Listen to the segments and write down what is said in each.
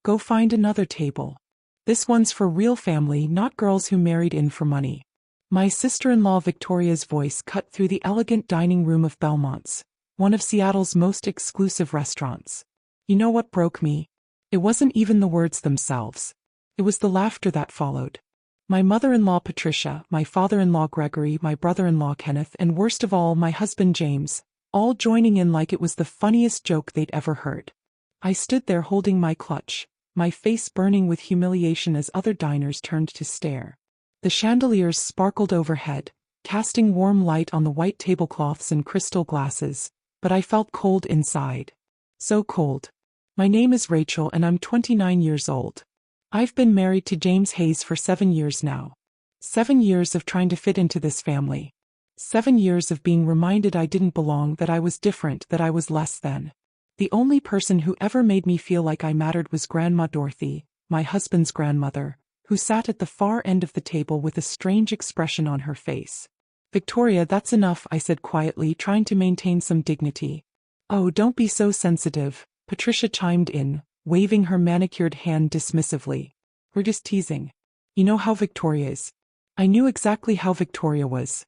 Go find another table. This one's for real family, not girls who married in for money. My sister-in-law Victoria's voice cut through the elegant dining room of Belmont's, one of Seattle's most exclusive restaurants. You know what broke me? It wasn't even the words themselves. It was the laughter that followed. My mother-in-law Patricia, my father-in-law Gregory, my brother-in-law Kenneth, and worst of all my husband James, all joining in like it was the funniest joke they'd ever heard. I stood there holding my clutch, my face burning with humiliation as other diners turned to stare. The chandeliers sparkled overhead, casting warm light on the white tablecloths and crystal glasses, but I felt cold inside. So cold. My name is Rachel and I'm 29 years old. I've been married to James Hayes for 7 years now. 7 years of trying to fit into this family. 7 years of being reminded I didn't belong, that I was different, that I was less than. The only person who ever made me feel like I mattered was Grandma Dorothy, my husband's grandmother, who sat at the far end of the table with a strange expression on her face. Victoria, that's enough, I said quietly, trying to maintain some dignity. Oh, don't be so sensitive, Patricia chimed in, waving her manicured hand dismissively. We're just teasing. You know how Victoria is. I knew exactly how Victoria was.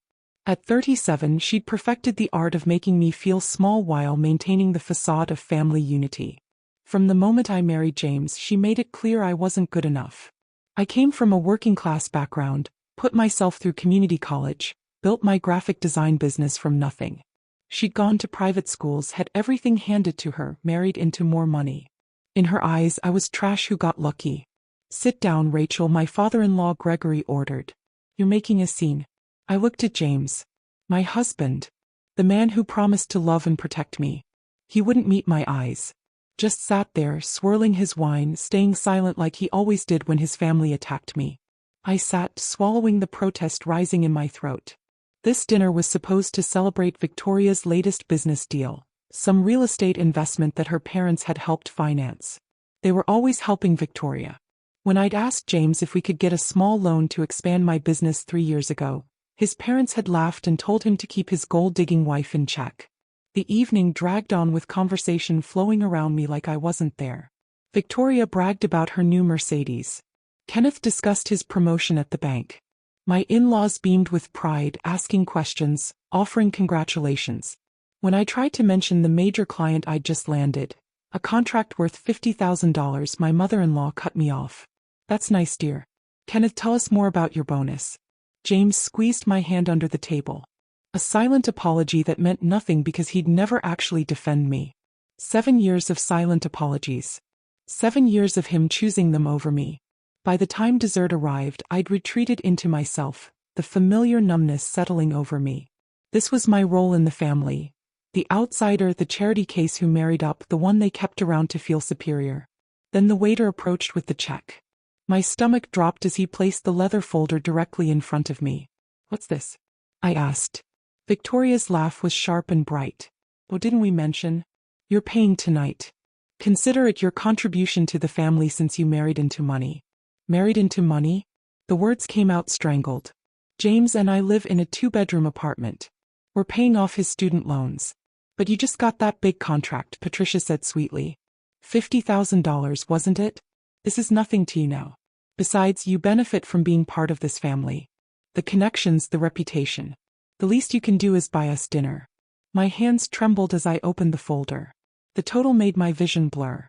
At 37, she'd perfected the art of making me feel small while maintaining the facade of family unity. From the moment I married James, she made it clear I wasn't good enough. I came from a working-class background, put myself through community college, built my graphic design business from nothing. She'd gone to private schools, had everything handed to her, married into more money. In her eyes, I was trash who got lucky. Sit down, Rachel, my father-in-law Gregory ordered. You're making a scene. I looked at James. My husband. The man who promised to love and protect me. He wouldn't meet my eyes. Just sat there, swirling his wine, staying silent like he always did when his family attacked me. I sat, swallowing the protest rising in my throat. This dinner was supposed to celebrate Victoria's latest business deal, some real estate investment that her parents had helped finance. They were always helping Victoria. When I'd asked James if we could get a small loan to expand my business 3 years ago, his parents had laughed and told him to keep his gold-digging wife in check. The evening dragged on with conversation flowing around me like I wasn't there. Victoria bragged about her new Mercedes. Kenneth discussed his promotion at the bank. My in-laws beamed with pride, asking questions, offering congratulations. When I tried to mention the major client I'd just landed, a contract worth $50,000, my mother-in-law cut me off. That's nice, dear. Kenneth, tell us more about your bonus. James squeezed my hand under the table. A silent apology that meant nothing because he'd never actually defend me. 7 years of silent apologies. 7 years of him choosing them over me. By the time dessert arrived, I'd retreated into myself, the familiar numbness settling over me. This was my role in the family. The outsider, the charity case who married up, the one they kept around to feel superior. Then the waiter approached with the check. My stomach dropped as he placed the leather folder directly in front of me. What's this? I asked. Victoria's laugh was sharp and bright. Oh, didn't we mention? You're paying tonight. Consider it your contribution to the family since you married into money. Married into money? The words came out strangled. James and I live in a 2-bedroom apartment. We're paying off his student loans. But you just got that big contract, Patricia said sweetly. $50,000, wasn't it? This is nothing to you now. Besides, you benefit from being part of this family. The connections, the reputation. The least you can do is buy us dinner. My hands trembled as I opened the folder. The total made my vision blur.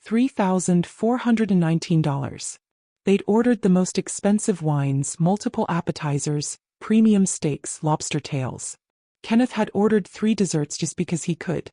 $3,419. They'd ordered the most expensive wines, multiple appetizers, premium steaks, lobster tails. Kenneth had ordered 3 desserts just because he could.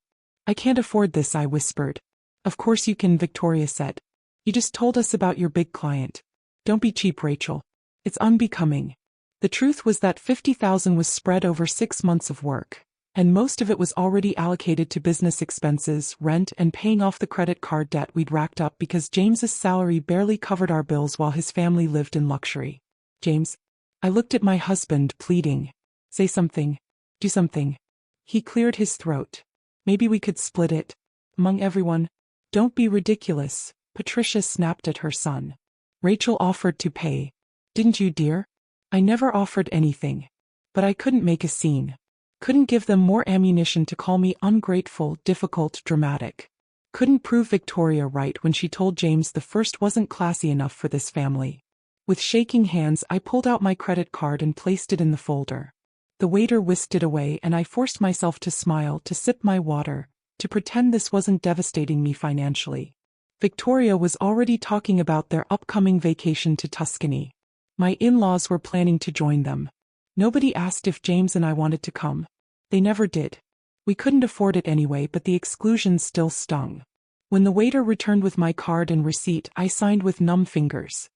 I can't afford this, I whispered. Of course you can, Victoria said. You just told us about your big client. Don't be cheap, Rachel. It's unbecoming. The truth was that $50,000 was spread over 6 months of work, and most of it was already allocated to business expenses, rent, and paying off the credit card debt we'd racked up because James's salary barely covered our bills while his family lived in luxury. James. I looked at my husband, pleading. Say something. Do something. He cleared his throat. Maybe we could split it. Among everyone. Don't be ridiculous, Patricia snapped at her son. Rachel offered to pay. Didn't you, dear? I never offered anything. But I couldn't make a scene. Couldn't give them more ammunition to call me ungrateful, difficult, dramatic. Couldn't prove Victoria right when she told James the first wasn't classy enough for this family. With shaking hands, I pulled out my credit card and placed it in the folder. The waiter whisked it away and I forced myself to smile, to sip my water, to pretend this wasn't devastating me financially. Victoria was already talking about their upcoming vacation to Tuscany. My in-laws were planning to join them. Nobody asked if James and I wanted to come. They never did. We couldn't afford it anyway, but the exclusions still stung. When the waiter returned with my card and receipt, I signed with numb fingers.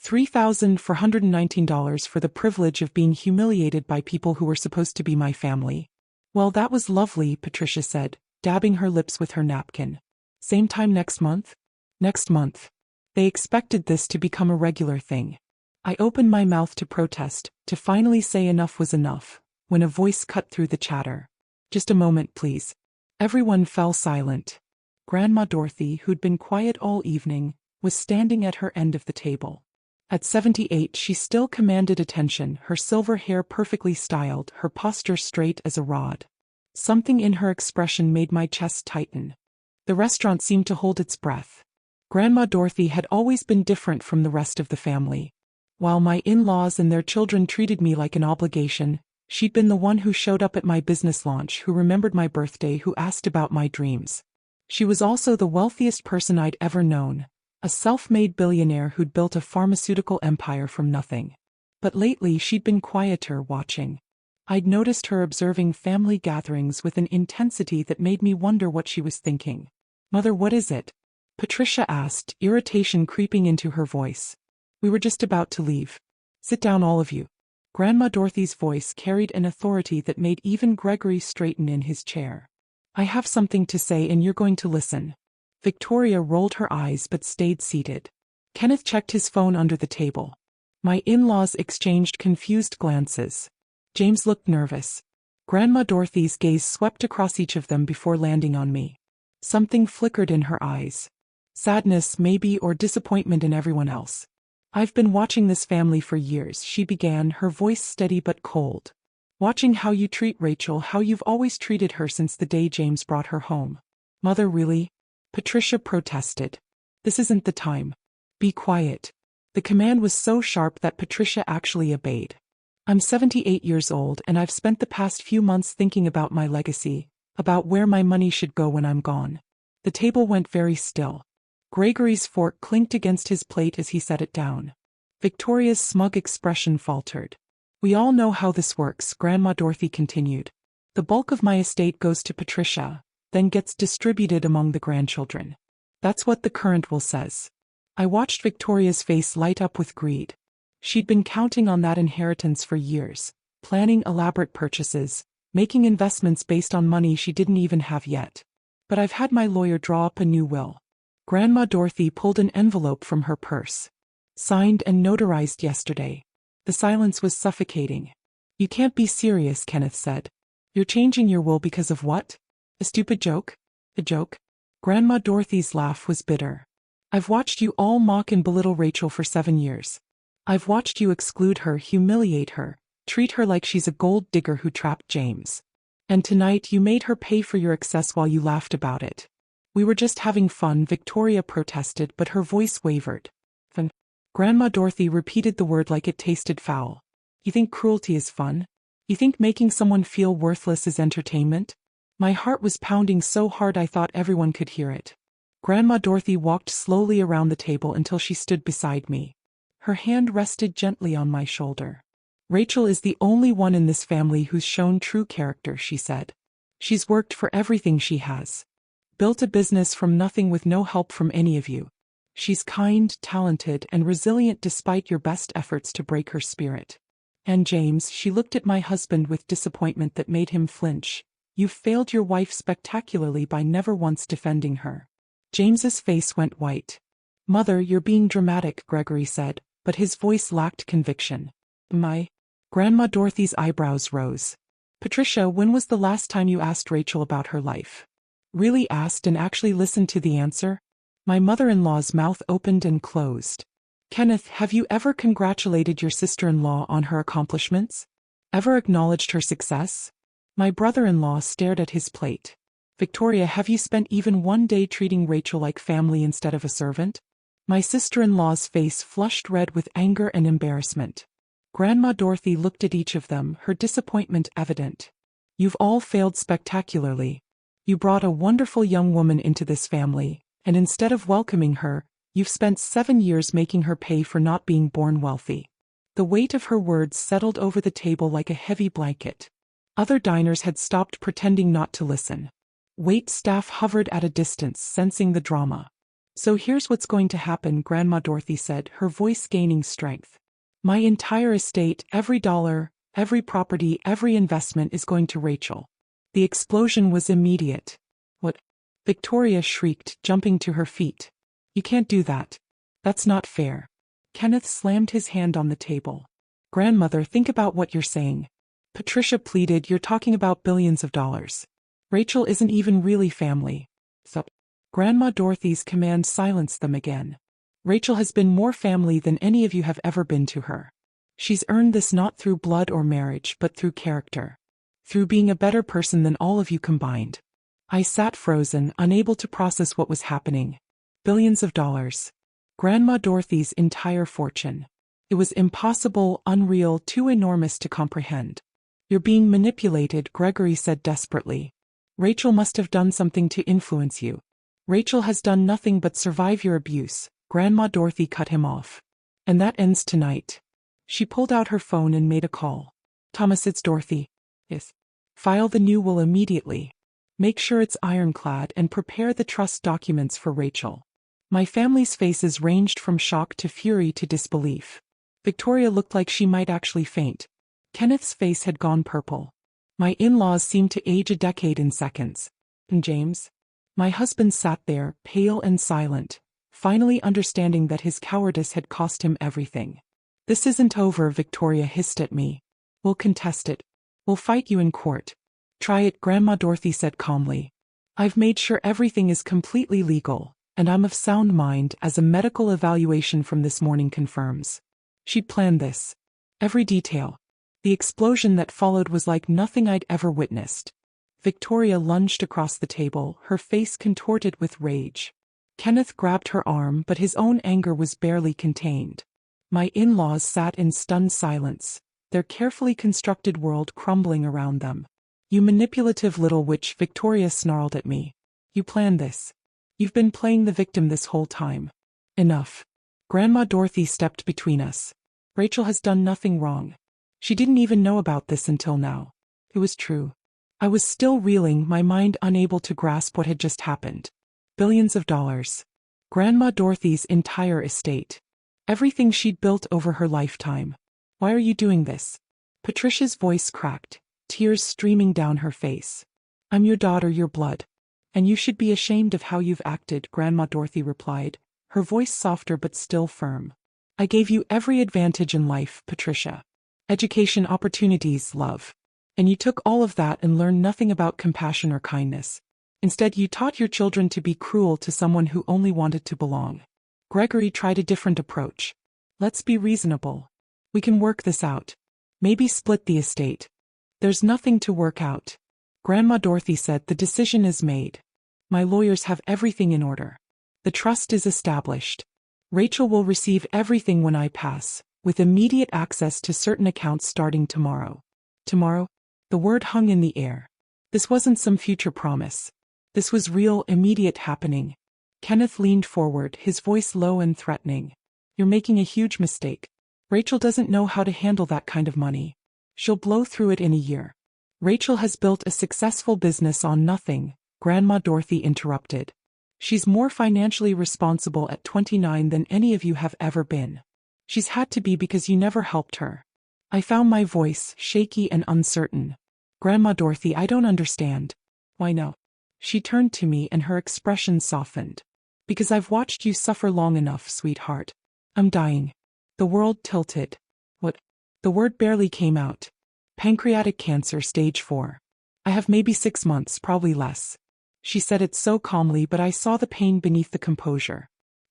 $3,419 for the privilege of being humiliated by people who were supposed to be my family. Well, that was lovely, Patricia said, dabbing her lips with her napkin. Same time next month? Next month. They expected this to become a regular thing. I opened my mouth to protest, to finally say enough was enough, when a voice cut through the chatter. Just a moment, please. Everyone fell silent. Grandma Dorothy, who'd been quiet all evening, was standing at her end of the table. At 78, she still commanded attention, her silver hair perfectly styled, her posture straight as a rod. Something in her expression made my chest tighten. The restaurant seemed to hold its breath. Grandma Dorothy had always been different from the rest of the family. While my in-laws and their children treated me like an obligation, she'd been the one who showed up at my business launch, who remembered my birthday, who asked about my dreams. She was also the wealthiest person I'd ever known, a self-made billionaire who'd built a pharmaceutical empire from nothing. But lately she'd been quieter, watching. I'd noticed her observing family gatherings with an intensity that made me wonder what she was thinking. "Mother, what is it?" Patricia asked, irritation creeping into her voice. "We were just about to leave. Sit down, all of you." Grandma Dorothy's voice carried an authority that made even Gregory straighten in his chair. "I have something to say and you're going to listen." Victoria rolled her eyes but stayed seated. Kenneth checked his phone under the table. My in-laws exchanged confused glances. James looked nervous. Grandma Dorothy's gaze swept across each of them before landing on me. Something flickered in her eyes. Sadness, maybe, or disappointment in everyone else. "I've been watching this family for years," she began, her voice steady but cold. "Watching how you treat Rachel, how you've always treated her since the day James brought her home." "Mother, really?" Patricia protested. "This isn't the time. Be quiet." The command was so sharp that Patricia actually obeyed. "I'm 78 years old and I've spent the past few months thinking about my legacy, about where my money should go when I'm gone." The table went very still. Gregory's fork clinked against his plate as he set it down. Victoria's smug expression faltered. "We all know how this works," Grandma Dorothy continued. "The bulk of my estate goes to Patricia, then gets distributed among the grandchildren. That's what the current will says." I watched Victoria's face light up with greed. She'd been counting on that inheritance for years, planning elaborate purchases, making investments based on money she didn't even have yet. "But I've had my lawyer draw up a new will." Grandma Dorothy pulled an envelope from her purse. "Signed and notarized yesterday." The silence was suffocating. "You can't be serious," Kenneth said. "You're changing your will because of what? A stupid joke?" "A joke?" Grandma Dorothy's laugh was bitter. "I've watched you all mock and belittle Rachel for 7 years. I've watched you exclude her, humiliate her, treat her like she's a gold digger who trapped James. And tonight you made her pay for your excess while you laughed about it." "We were just having fun," Victoria protested, but her voice wavered. "Fun?" Grandma Dorothy repeated the word like it tasted foul. "You think cruelty is fun? You think making someone feel worthless is entertainment?" My heart was pounding so hard I thought everyone could hear it. Grandma Dorothy walked slowly around the table until she stood beside me. Her hand rested gently on my shoulder. "Rachel is the only one in this family who's shown true character," she said. "She's worked for everything she has. Built a business from nothing with no help from any of you. She's kind, talented, and resilient despite your best efforts to break her spirit. And James," she looked at my husband with disappointment that made him flinch, "you've failed your wife spectacularly by never once defending her." James's face went white. "Mother, you're being dramatic," Gregory said, but his voice lacked conviction. Grandma Dorothy's eyebrows rose. "Patricia, when was the last time you asked Rachel about her life? Really asked and actually listened to the answer?" My mother-in-law's mouth opened and closed. "Kenneth, have you ever congratulated your sister-in-law on her accomplishments? Ever acknowledged her success?" My brother-in-law stared at his plate. Victoria, have you spent even one day treating Rachel like family instead of a servant? My sister-in-law's face flushed red with anger and embarrassment. Grandma Dorothy looked at each of them, her disappointment evident. You've all failed spectacularly. You brought a wonderful young woman into this family, and instead of welcoming her, you've spent 7 years making her pay for not being born wealthy. The weight of her words settled over the table like a heavy blanket. Other diners had stopped pretending not to listen. Wait staff hovered at a distance, sensing the drama. So here's what's going to happen, Grandma Dorothy said, her voice gaining strength. My entire estate, every dollar, every property, every investment is going to Rachel. The explosion was immediate. What? Victoria shrieked, jumping to her feet. You can't do that. That's not fair. Kenneth slammed his hand on the table. Grandmother, think about what you're saying. Patricia pleaded, you're talking about billions of dollars. Rachel isn't even really family. So, Grandma Dorothy's command silenced them again. Rachel has been more family than any of you have ever been to her. She's earned this not through blood or marriage, but through character. Through being a better person than all of you combined. I sat frozen, unable to process what was happening. Billions of dollars. Grandma Dorothy's entire fortune. It was impossible, unreal, too enormous to comprehend. You're being manipulated, Gregory said desperately. Rachel must have done something to influence you. Rachel has done nothing but survive your abuse. Grandma Dorothy cut him off. And that ends tonight. She pulled out her phone and made a call. Thomas, it's Dorothy. Yes. File the new will immediately. Make sure it's ironclad and prepare the trust documents for Rachel. My family's faces ranged from shock to fury to disbelief. Victoria looked like she might actually faint. Kenneth's face had gone purple. My in-laws seemed to age a decade in seconds. And James? My husband sat there, pale and silent, finally understanding that his cowardice had cost him everything. This isn't over, Victoria hissed at me. We'll contest it. We'll fight you in court. Try it, Grandma Dorothy said calmly. I've made sure everything is completely legal, and I'm of sound mind, as a medical evaluation from this morning confirms. She'd planned this. Every detail. The explosion that followed was like nothing I'd ever witnessed. Victoria lunged across the table, her face contorted with rage. Kenneth grabbed her arm, but his own anger was barely contained. My in-laws sat in stunned silence, their carefully constructed world crumbling around them. You manipulative little witch, Victoria snarled at me. You planned this. You've been playing the victim this whole time. Enough. Grandma Dorothy stepped between us. Rachel has done nothing wrong. She didn't even know about this until now. It was true. I was still reeling, my mind unable to grasp what had just happened. Billions of dollars. Grandma Dorothy's entire estate. Everything she'd built over her lifetime. Why are you doing this? Patricia's voice cracked, tears streaming down her face. I'm your daughter, your blood. And you should be ashamed of how you've acted, Grandma Dorothy replied, her voice softer but still firm. I gave you every advantage in life, Patricia. Education, opportunities, love. And you took all of that and learned nothing about compassion or kindness. Instead, you taught your children to be cruel to someone who only wanted to belong. Gregory tried a different approach. Let's be reasonable. We can work this out. Maybe split the estate. There's nothing to work out. Grandma Dorothy said, the decision is made. My lawyers have everything in order. The trust is established. Rachel will receive everything when I pass, with immediate access to certain accounts starting tomorrow. Tomorrow? The word hung in the air. This wasn't some future promise. This was real, immediate happening. Kenneth leaned forward, his voice low and threatening. You're making a huge mistake. Rachel doesn't know how to handle that kind of money. She'll blow through it in a year. Rachel has built a successful business on nothing, Grandma Dorothy interrupted. She's more financially responsible at 29 than any of you have ever been. She's had to be because you never helped her. I found my voice, shaky and uncertain. Grandma Dorothy, I don't understand. Why no? She turned to me and her expression softened. Because I've watched you suffer long enough, sweetheart. I'm dying. The world tilted. What? The word barely came out. Pancreatic cancer, stage 4. I have maybe 6 months, probably less. She said it so calmly, but I saw the pain beneath the composure.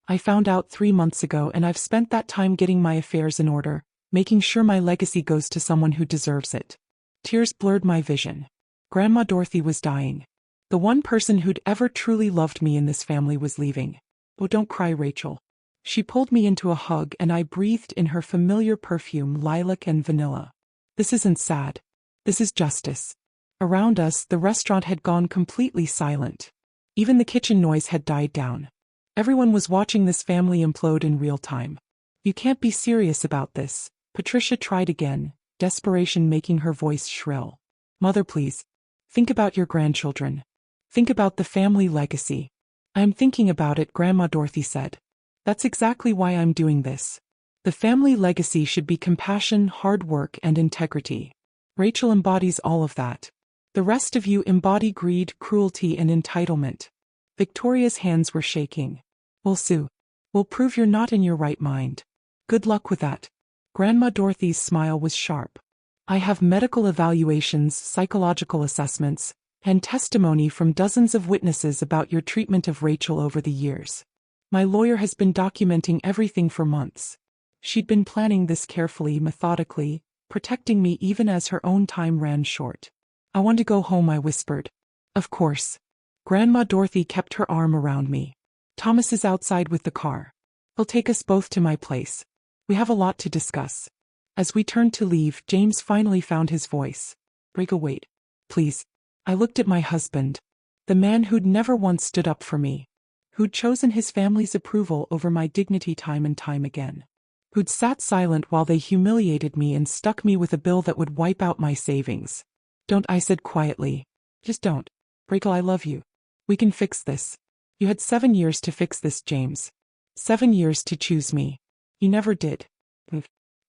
I found out 3 months ago, and I've spent that time getting my affairs in order, making sure my legacy goes to someone who deserves it. Tears blurred my vision. Grandma Dorothy was dying. The one person who'd ever truly loved me in this family was leaving. Oh, don't cry, Rachel. She pulled me into a hug and I breathed in her familiar perfume, lilac and vanilla. This isn't sad. This is justice. Around us, the restaurant had gone completely silent. Even the kitchen noise had died down. Everyone was watching this family implode in real time. You can't be serious about this. Patricia tried again, desperation making her voice shrill. Mother, please. Think about your grandchildren. Think about the family legacy. I'm thinking about it, Grandma Dorothy said. That's exactly why I'm doing this. The family legacy should be compassion, hard work, and integrity. Rachel embodies all of that. The rest of you embody greed, cruelty, and entitlement. Victoria's hands were shaking. Well, Sue, we'll prove you're not in your right mind. Good luck with that. Grandma Dorothy's smile was sharp. I have medical evaluations, psychological assessments, and testimony from dozens of witnesses about your treatment of Rachel over the years. My lawyer has been documenting everything for months. She'd been planning this carefully, methodically, protecting me even as her own time ran short. I want to go home, I whispered. Of course. Grandma Dorothy kept her arm around me. Thomas is outside with the car. He'll take us both to my place. We have a lot to discuss. As we turned to leave, James finally found his voice. Rachel, wait. Please. I looked at my husband. The man who'd never once stood up for me. Who'd chosen his family's approval over my dignity time and time again. Who'd sat silent while they humiliated me and stuck me with a bill that would wipe out my savings. Don't, I said quietly. Just don't. Rachel, I love you. We can fix this. You had 7 years to fix this, James. 7 years to choose me. You never did.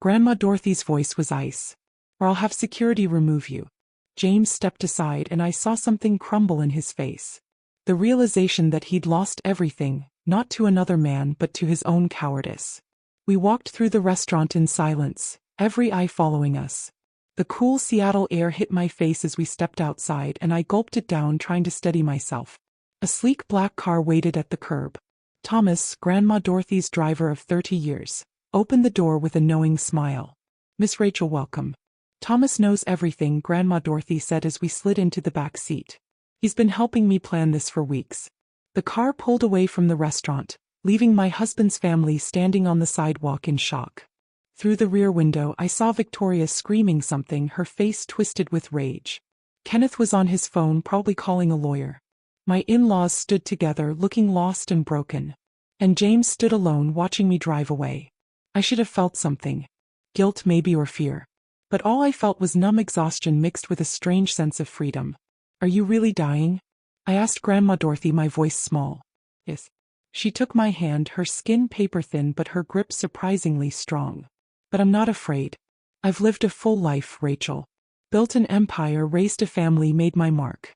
Grandma Dorothy's voice was ice. Or I'll have security remove you. James stepped aside and I saw something crumble in his face. The realization that he'd lost everything, not to another man but to his own cowardice. We walked through the restaurant in silence, every eye following us. The cool Seattle air hit my face as we stepped outside and I gulped it down, trying to steady myself. A sleek black car waited at the curb. Thomas, Grandma Dorothy's driver of 30 years, opened the door with a knowing smile. Miss Rachel, welcome. Thomas knows everything, Grandma Dorothy said as we slid into the back seat. He's been helping me plan this for weeks. The car pulled away from the restaurant, leaving my husband's family standing on the sidewalk in shock. Through the rear window, I saw Victoria screaming something, her face twisted with rage. Kenneth was on his phone, probably calling a lawyer. My in-laws stood together, looking lost and broken. And James stood alone, watching me drive away. I should have felt something. Guilt maybe, or fear. But all I felt was numb exhaustion mixed with a strange sense of freedom. Are you really dying? I asked Grandma Dorothy, my voice small. Yes. She took my hand, her skin paper-thin but her grip surprisingly strong. But I'm not afraid. I've lived a full life, Rachel. Built an empire, raised a family, made my mark.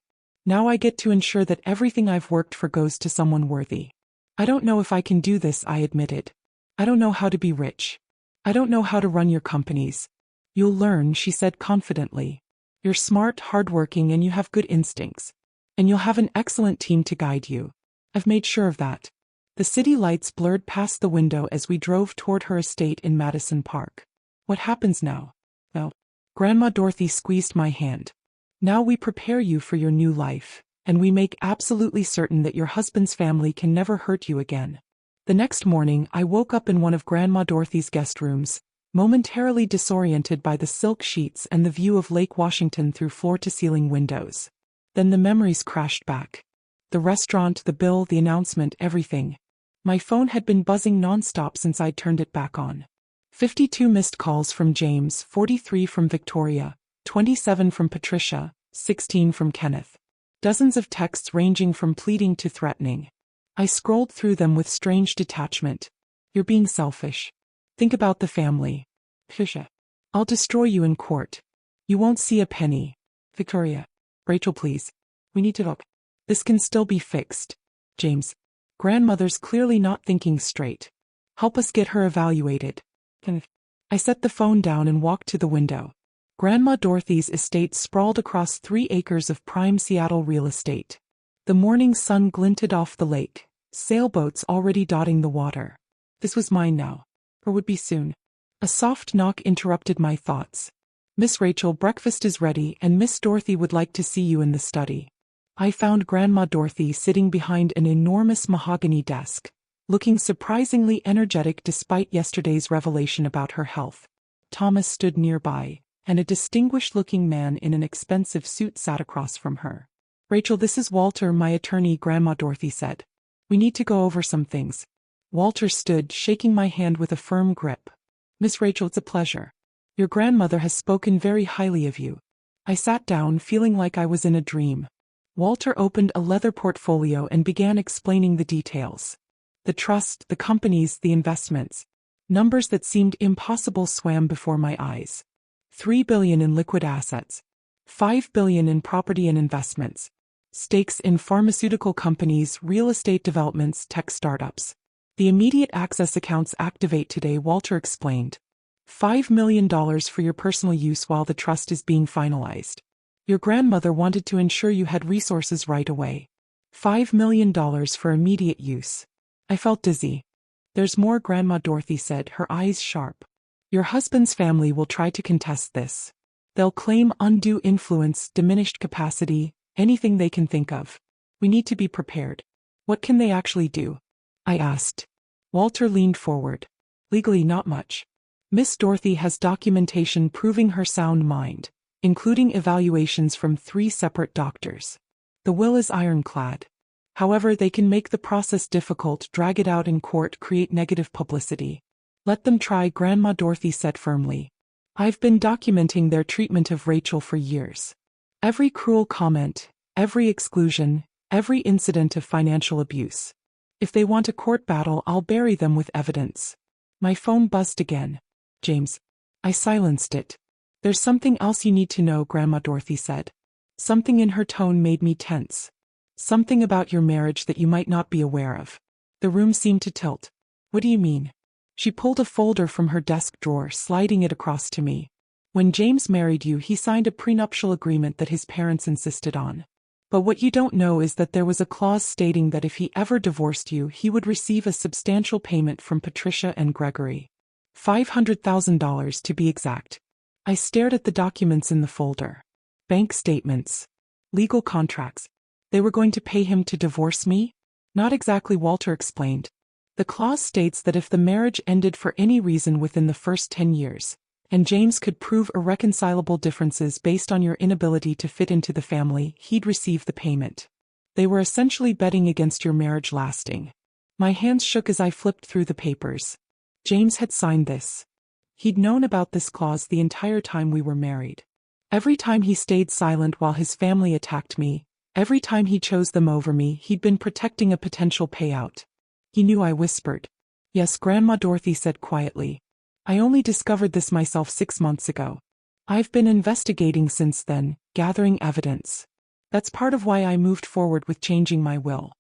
Now I get to ensure that everything I've worked for goes to someone worthy. I don't know if I can do this, I admitted. I don't know how to be rich. I don't know how to run your companies. You'll learn, she said confidently. You're smart, hardworking, and you have good instincts. And you'll have an excellent team to guide you. I've made sure of that. The city lights blurred past the window as we drove toward her estate in Madison Park. What happens now? Well, Grandma Dorothy squeezed my hand. Now we prepare you for your new life, and we make absolutely certain that your husband's family can never hurt you again. The next morning, I woke up in one of Grandma Dorothy's guest rooms, momentarily disoriented by the silk sheets and the view of Lake Washington through floor-to-ceiling windows. Then the memories crashed back. The restaurant, the bill, the announcement, everything. My phone had been buzzing nonstop since I'd turned it back on. 52 missed calls from James, 43 from Victoria, 27 from Patricia, 16 from Kenneth. Dozens of texts ranging from pleading to threatening. I scrolled through them with strange detachment. You're being selfish. Think about the family. Patricia. I'll destroy you in court. You won't see a penny. Victoria. Rachel, please. We need to talk. This can still be fixed. James. Grandmother's clearly not thinking straight. Help us get her evaluated. I set the phone down and walked to the window. Grandma Dorothy's estate sprawled across 3 acres of prime Seattle real estate. The morning sun glinted off the lake, sailboats already dotting the water. This was mine now, or would be soon. A soft knock interrupted my thoughts. Miss Rachel, breakfast is ready and Miss Dorothy would like to see you in the study. I found Grandma Dorothy sitting behind an enormous mahogany desk, looking surprisingly energetic despite yesterday's revelation about her health. Thomas stood nearby, and a distinguished-looking man in an expensive suit sat across from her. "Rachel, this is Walter, my attorney," Grandma Dorothy said. "We need to go over some things." Walter stood, shaking my hand with a firm grip. "Miss Rachel, it's a pleasure. Your grandmother has spoken very highly of you." I sat down, feeling like I was in a dream. Walter opened a leather portfolio and began explaining the details. The trust, the companies, the investments. Numbers that seemed impossible swam before my eyes. 3 billion in liquid assets. 5 billion in property and investments. Stakes in pharmaceutical companies, real estate developments, tech startups. The immediate access accounts activate today, Walter explained. $5 million for your personal use while the trust is being finalized. Your grandmother wanted to ensure you had resources right away. $5 million for immediate use. I felt dizzy. "There's more," Grandma Dorothy said, her eyes sharp. "Your husband's family will try to contest this. They'll claim undue influence, diminished capacity, anything they can think of. We need to be prepared." "What can they actually do?" I asked. Walter leaned forward. "Legally, not much. Miss Dorothy has documentation proving her sound mind, including evaluations from 3 separate doctors. The will is ironclad. However, they can make the process difficult, drag it out in court, create negative publicity." "Let them try," Grandma Dorothy said firmly. "I've been documenting their treatment of Rachel for years. Every cruel comment, every exclusion, every incident of financial abuse. If they want a court battle, I'll bury them with evidence." My phone buzzed again. "James." I silenced it. "There's something else you need to know," Grandma Dorothy said. Something in her tone made me tense. "Something about your marriage that you might not be aware of." The room seemed to tilt. "What do you mean?" She pulled a folder from her desk drawer, sliding it across to me. "When James married you, he signed a prenuptial agreement that his parents insisted on. But what you don't know is that there was a clause stating that if he ever divorced you, he would receive a substantial payment from Patricia and Gregory. $500,000 to be exact." I stared at the documents in the folder. Bank statements. Legal contracts. They were going to pay him to divorce me? "Not exactly," Walter explained. "The clause states that if the marriage ended for any reason within the first 10 years, and James could prove irreconcilable differences based on your inability to fit into the family, he'd receive the payment. They were essentially betting against your marriage lasting." My hands shook as I flipped through the papers. James had signed this. He'd known about this clause the entire time we were married. Every time he stayed silent while his family attacked me, every time he chose them over me, he'd been protecting a potential payout. He knew, I whispered. "Yes," Grandma Dorothy said quietly. "I only discovered this myself 6 months ago. I've been investigating since then, gathering evidence. That's part of why I moved forward with changing my will.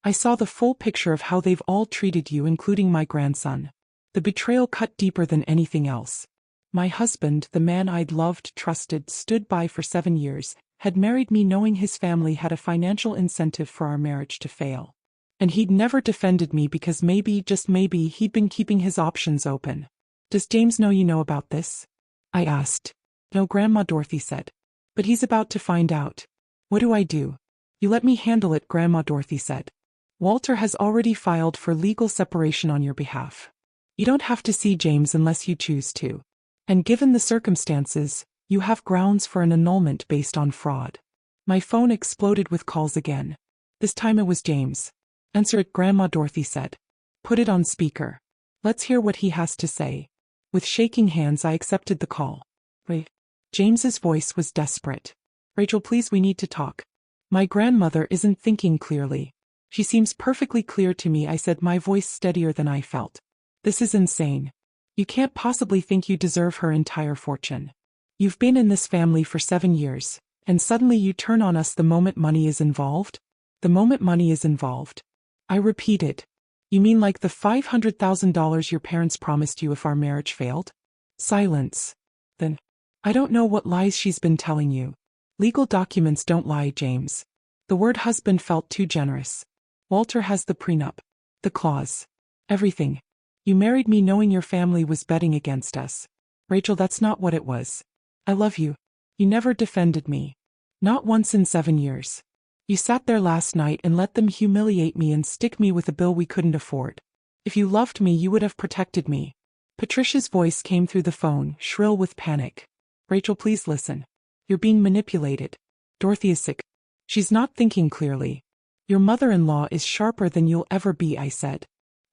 I saw the full picture of how they've all treated you, including my grandson. The betrayal cut deeper than anything else. My husband, the man I'd loved, trusted, stood by for 7 years, had married me knowing his family had a financial incentive for our marriage to fail. And he'd never defended me because maybe, just maybe, he'd been keeping his options open." "Does James know you know about this?" I asked. "No," Grandma Dorothy said. "But he's about to find out." "What do I do?" "You let me handle it," Grandma Dorothy said. "Walter has already filed for legal separation on your behalf. You don't have to see James unless you choose to. And given the circumstances, you have grounds for an annulment based on fraud." My phone exploded with calls again. This time it was James. "Answer it," Grandma Dorothy said. "Put it on speaker. Let's hear what he has to say." With shaking hands, I accepted the call. "Wait." James's voice was desperate. "Rachel, please, we need to talk. My grandmother isn't thinking clearly." "She seems perfectly clear to me," I said, my voice steadier than I felt. "This is insane. You can't possibly think you deserve her entire fortune. You've been in this family for 7 years, and suddenly you turn on us the moment money is involved?" "The moment money is involved." I repeated. "You mean like the $500,000 your parents promised you if our marriage failed?" Silence. Then, "I don't know what lies she's been telling you. Legal documents don't lie, James." The word husband felt too generous. "Walter has the prenup. The clause. Everything. You married me knowing your family was betting against us. Rachel, that's not what it was. I love you. You never defended me. Not once in 7 years. You sat there last night and let them humiliate me and stick me with a bill we couldn't afford. If you loved me, you would have protected me. Patricia's voice came through the phone, shrill with panic. Rachel, please listen. You're being manipulated. Dorothy is sick. She's not thinking clearly. Your mother-in-law is sharper than you'll ever be, I said.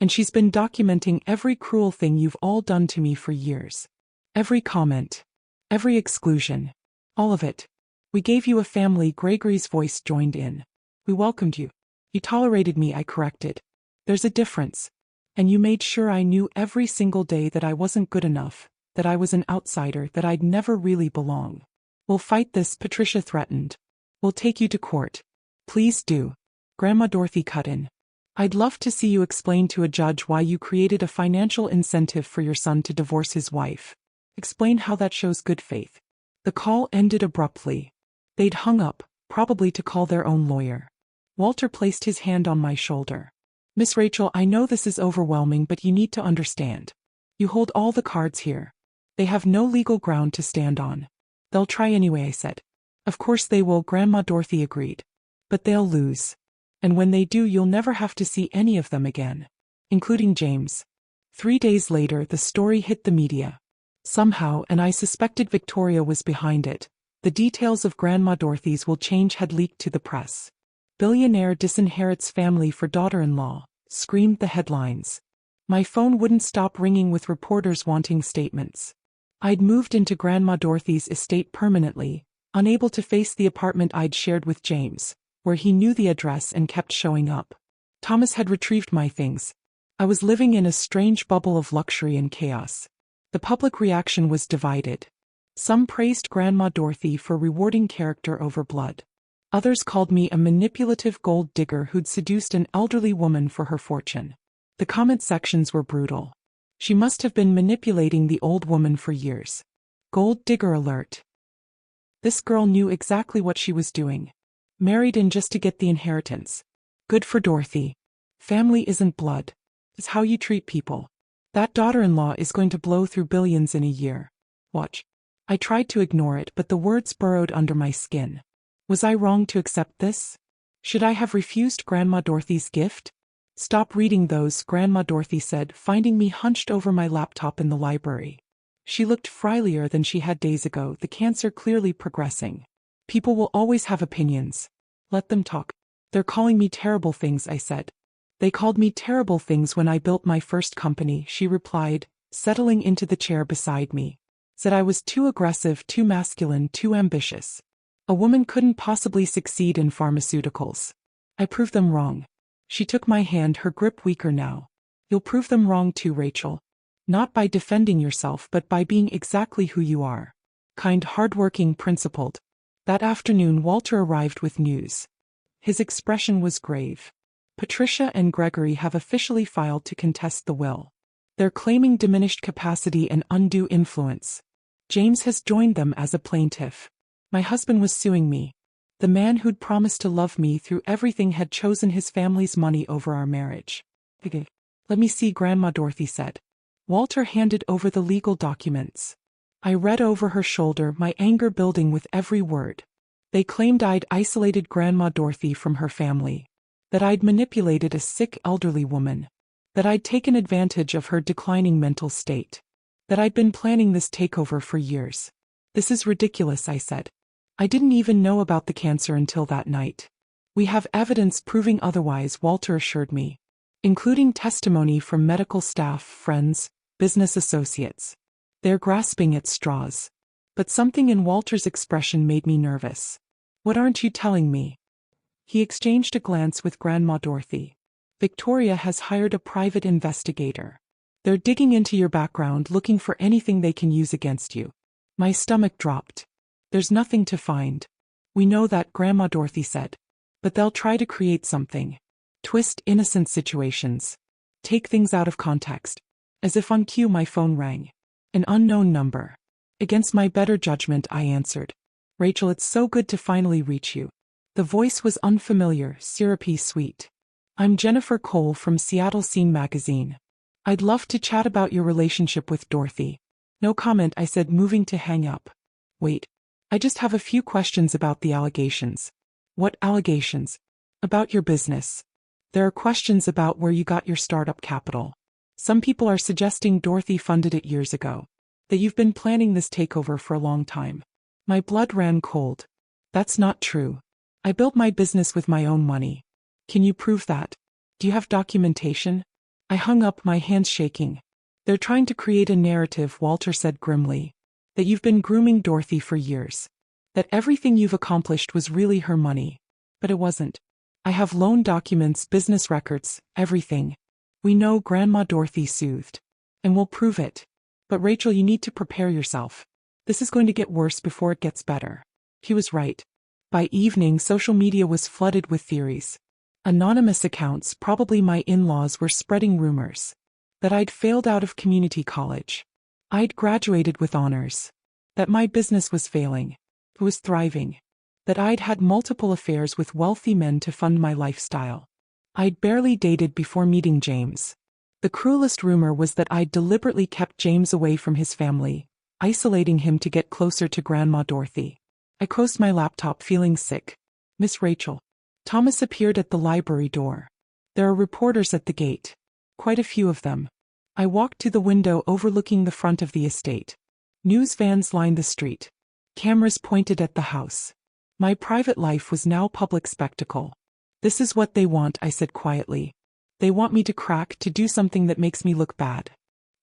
And she's been documenting every cruel thing you've all done to me for years. Every comment. Every exclusion. All of it. We gave you a family, Gregory's voice joined in. We welcomed you. You tolerated me, I corrected. There's a difference. And you made sure I knew every single day that I wasn't good enough, that I was an outsider, that I'd never really belong. We'll fight this, Patricia threatened. We'll take you to court. Please do. Grandma Dorothy cut in. I'd love to see you explain to a judge why you created a financial incentive for your son to divorce his wife. Explain how that shows good faith. The call ended abruptly. They'd hung up, probably to call their own lawyer. Walter placed his hand on my shoulder. Miss Rachel, I know this is overwhelming, but you need to understand. You hold all the cards here. They have no legal ground to stand on. They'll try anyway, I said. Of course they will, Grandma Dorothy agreed. But they'll lose. And when they do, you'll never have to see any of them again. Including James. 3 days later, the story hit the media. Somehow, and I suspected Victoria was behind it, the details of Grandma Dorothy's will change had leaked to the press. Billionaire disinherits family for daughter-in-law, screamed the headlines. My phone wouldn't stop ringing with reporters wanting statements. I'd moved into Grandma Dorothy's estate permanently, unable to face the apartment I'd shared with James, where he knew the address and kept showing up. Thomas had retrieved my things. I was living in a strange bubble of luxury and chaos. The public reaction was divided. Some praised Grandma Dorothy for rewarding character over blood. Others called me a manipulative gold digger who'd seduced an elderly woman for her fortune. The comment sections were brutal. She must have been manipulating the old woman for years. Gold digger alert. This girl knew exactly what she was doing. Married in just to get the inheritance. Good for Dorothy. Family isn't blood. It's how you treat people. That daughter-in-law is going to blow through billions in a year. Watch. I tried to ignore it, but the words burrowed under my skin. Was I wrong to accept this? Should I have refused Grandma Dorothy's gift? Stop reading those, Grandma Dorothy said, finding me hunched over my laptop in the library. She looked frighlier than she had days ago, the cancer clearly progressing. People will always have opinions. Let them talk. They're calling me terrible things, I said. They called me terrible things when I built my first company, she replied, settling into the chair beside me. Said I was too aggressive, too masculine, too ambitious. A woman couldn't possibly succeed in pharmaceuticals. I proved them wrong. She took my hand, her grip weaker now. You'll prove them wrong too, Rachel. Not by defending yourself, but by being exactly who you are. Kind, hardworking, principled. That afternoon, Walter arrived with news. His expression was grave. Patricia and Gregory have officially filed to contest the will. They're claiming diminished capacity and undue influence. James has joined them as a plaintiff. My husband was suing me. The man who'd promised to love me through everything had chosen his family's money over our marriage. Let me see, Grandma Dorothy said. Walter handed over the legal documents. I read over her shoulder, my anger building with every word. They claimed I'd isolated Grandma Dorothy from her family. That I'd manipulated a sick elderly woman. That I'd taken advantage of her declining mental state. That I'd been planning this takeover for years. This is ridiculous, I said. I didn't even know about the cancer until that night. We have evidence proving otherwise, Walter assured me. Including testimony from medical staff, friends, business associates. They're grasping at straws. But something in Walter's expression made me nervous. What aren't you telling me? He exchanged a glance with Grandma Dorothy. Victoria has hired a private investigator. They're digging into your background, looking for anything they can use against you. My stomach dropped. There's nothing to find. We know that, Grandma Dorothy said. But they'll try to create something. Twist innocent situations. Take things out of context. As if on cue, my phone rang. An unknown number. Against my better judgment, I answered. Rachel, it's so good to finally reach you. The voice was unfamiliar, syrupy sweet. I'm Jennifer Cole from Seattle Scene magazine. I'd love to chat about your relationship with Dorothy. No comment, I said, moving to hang up. Wait. I just have a few questions about the allegations. What allegations? About your business. There are questions about where you got your startup capital. Some people are suggesting Dorothy funded it years ago. That you've been planning this takeover for a long time. My blood ran cold. That's not true. I built my business with my own money. Can you prove that? Do you have documentation? I hung up, my hands shaking. They're trying to create a narrative, Walter said grimly. That you've been grooming Dorothy for years. That everything you've accomplished was really her money. But it wasn't. I have loan documents, business records, everything. We know, Grandma Dorothy soothed. And we'll prove it. But Rachel, you need to prepare yourself. This is going to get worse before it gets better. He was right. By evening, social media was flooded with theories. Anonymous accounts, probably my in-laws, were spreading rumors. That I'd failed out of community college. I'd graduated with honors. That my business was failing. It was thriving. That I'd had multiple affairs with wealthy men to fund my lifestyle. I'd barely dated before meeting James. The cruelest rumor was that I'd deliberately kept James away from his family, isolating him to get closer to Grandma Dorothy. I closed my laptop, feeling sick. Miss Rachel. Thomas appeared at the library door. There are reporters at the gate. Quite a few of them. I walked to the window overlooking the front of the estate. News vans lined the street. Cameras pointed at the house. My private life was now public spectacle. This is what they want, I said quietly. They want me to crack, to do something that makes me look bad.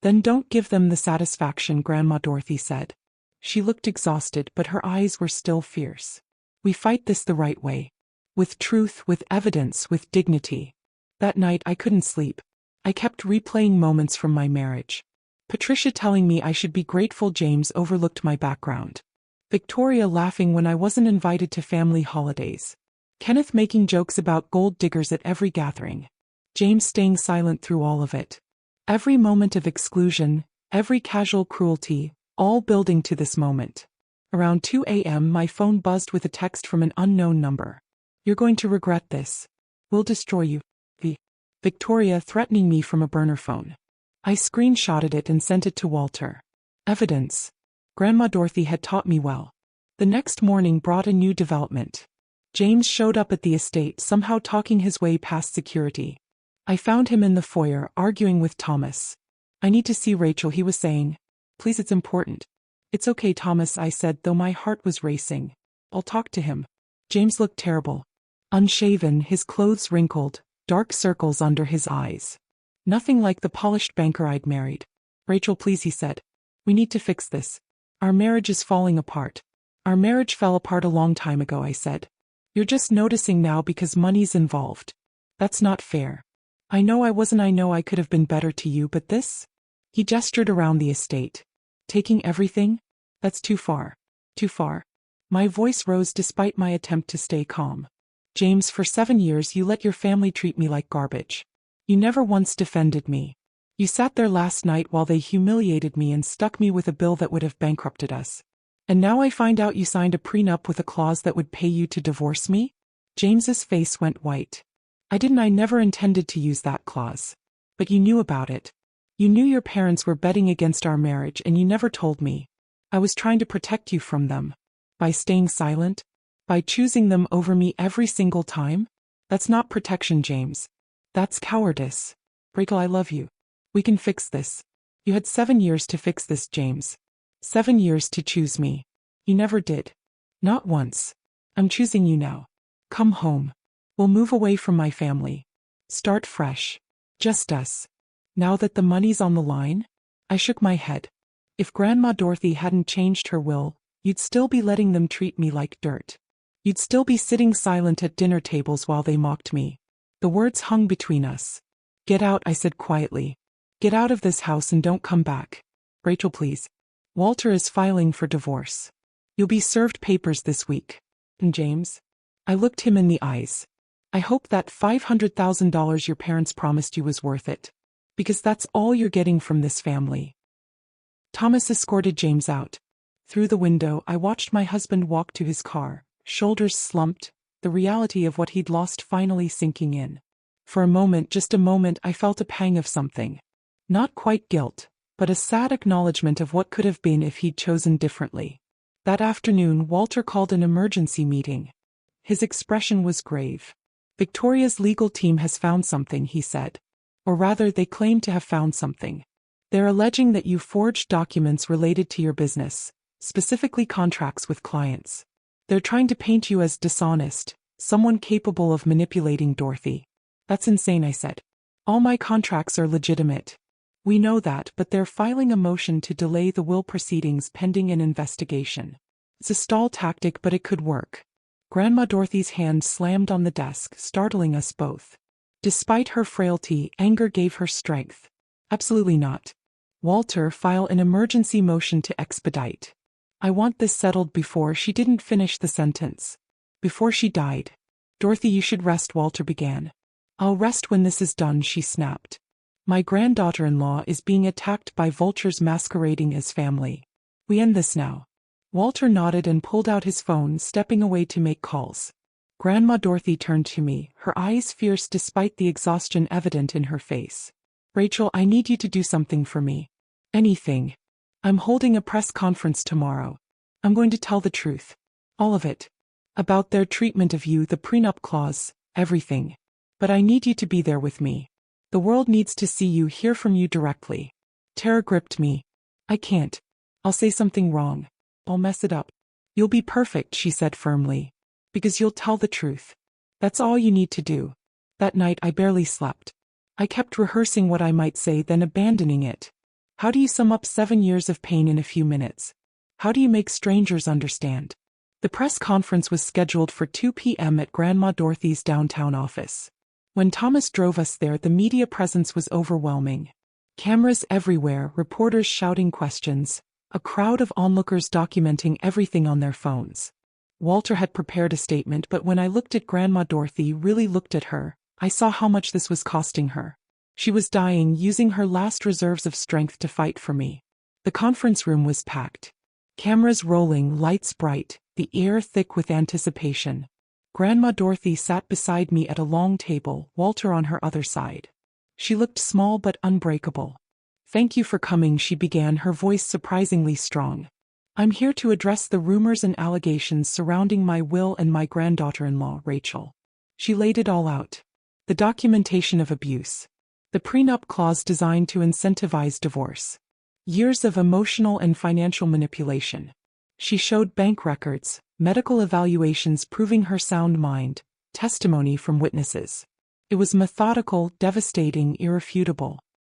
Then don't give them the satisfaction, Grandma Dorothy said. She looked exhausted, but her eyes were still fierce. We fight this the right way. With truth, with evidence, with dignity. That night I couldn't sleep. I kept replaying moments from my marriage. Patricia telling me I should be grateful James overlooked my background. Victoria laughing when I wasn't invited to family holidays. Kenneth making jokes about gold diggers at every gathering. James staying silent through all of it. Every moment of exclusion, every casual cruelty, all building to this moment. Around 2 a.m. my phone buzzed with a text from an unknown number. You're going to regret this. We'll destroy you. Victoria threatening me from a burner phone. I screenshotted it and sent it to Walter. Evidence. Grandma Dorothy had taught me well. The next morning brought a new development. James showed up at the estate, somehow talking his way past security. I found him in the foyer, arguing with Thomas. I need to see Rachel, he was saying. Please, it's important. It's okay, Thomas, I said, though my heart was racing. I'll talk to him. James looked terrible. Unshaven, his clothes wrinkled, dark circles under his eyes. Nothing like the polished banker I'd married. Rachel, please, he said. We need to fix this. Our marriage is falling apart. Our marriage fell apart a long time ago, I said. You're just noticing now because money's involved. That's not fair. I know I wasn't, I know I could have been better to you, but this? He gestured around the estate. Taking everything? That's too far. Too far. My voice rose despite my attempt to stay calm. James, for 7 years you let your family treat me like garbage. You never once defended me. You sat there last night while they humiliated me and stuck me with a bill that would have bankrupted us. And now I find out you signed a prenup with a clause that would pay you to divorce me? James's face went white. I never intended to use that clause. But you knew about it. You knew your parents were betting against our marriage and you never told me. I was trying to protect you from them. By staying silent? By choosing them over me every single time? That's not protection, James. That's cowardice. Rachel, I love you. We can fix this. You had 7 years to fix this, James. 7 years to choose me. You never did. Not once. I'm choosing you now. Come home. We'll move away from my family. Start fresh. Just us. Now that the money's on the line? I shook my head. If Grandma Dorothy hadn't changed her will, you'd still be letting them treat me like dirt. You'd still be sitting silent at dinner tables while they mocked me. The words hung between us. Get out, I said quietly. Get out of this house and don't come back. Rachel, please. Walter is filing for divorce. You'll be served papers this week. And James? I looked him in the eyes. I hope that $500,000 your parents promised you was worth it. Because that's all you're getting from this family. Thomas escorted James out. Through the window, I watched my husband walk to his car, shoulders slumped, the reality of what he'd lost finally sinking in. For a moment, just a moment, I felt a pang of something. Not quite guilt, but a sad acknowledgement of what could have been if he'd chosen differently. That afternoon, Walter called an emergency meeting. His expression was grave. Victoria's legal team has found something, he said. Or rather, they claim to have found something. They're alleging that you forged documents related to your business, specifically contracts with clients. They're trying to paint you as dishonest, someone capable of manipulating Dorothy. That's insane, I said. All my contracts are legitimate. We know that, but they're filing a motion to delay the will proceedings pending an investigation. It's a stall tactic, but it could work. Grandma Dorothy's hand slammed on the desk, startling us both. Despite her frailty, anger gave her strength. Absolutely not. Walter, file an emergency motion to expedite. I want this settled before. She didn't finish the sentence. Before she died. Dorothy, you should rest, Walter began. I'll rest when this is done, she snapped. My granddaughter-in-law is being attacked by vultures masquerading as family. We end this now. Walter nodded and pulled out his phone, stepping away to make calls. Grandma Dorothy turned to me, her eyes fierce despite the exhaustion evident in her face. Rachel, I need you to do something for me. Anything. I'm holding a press conference tomorrow. I'm going to tell the truth. All of it. About their treatment of you, the prenup clause, everything. But I need you to be there with me. The world needs to see you, hear from you directly. Terror gripped me. I can't. I'll say something wrong. I'll mess it up. You'll be perfect, she said firmly. Because you'll tell the truth. That's all you need to do. That night I barely slept. I kept rehearsing what I might say, then abandoning it. How do you sum up 7 years of pain in a few minutes? How do you make strangers understand? The press conference was scheduled for 2 p.m. at Grandma Dorothy's downtown office. When Thomas drove us there, the media presence was overwhelming. Cameras everywhere, reporters shouting questions, a crowd of onlookers documenting everything on their phones. Walter had prepared a statement, but when I looked at Grandma Dorothy, really looked at her, I saw how much this was costing her. She was dying, using her last reserves of strength to fight for me. The conference room was packed. Cameras rolling, lights bright, the air thick with anticipation. Grandma Dorothy sat beside me at a long table, Walter on her other side. She looked small but unbreakable. Thank you for coming, she began, her voice surprisingly strong. I'm here to address the rumors and allegations surrounding my will and my granddaughter-in-law, Rachel. She laid it all out. The documentation of abuse. The prenup clause designed to incentivize divorce. Years of emotional and financial manipulation. She showed bank records, medical evaluations proving her sound mind, testimony from witnesses. It was methodical, devastating, irrefutable.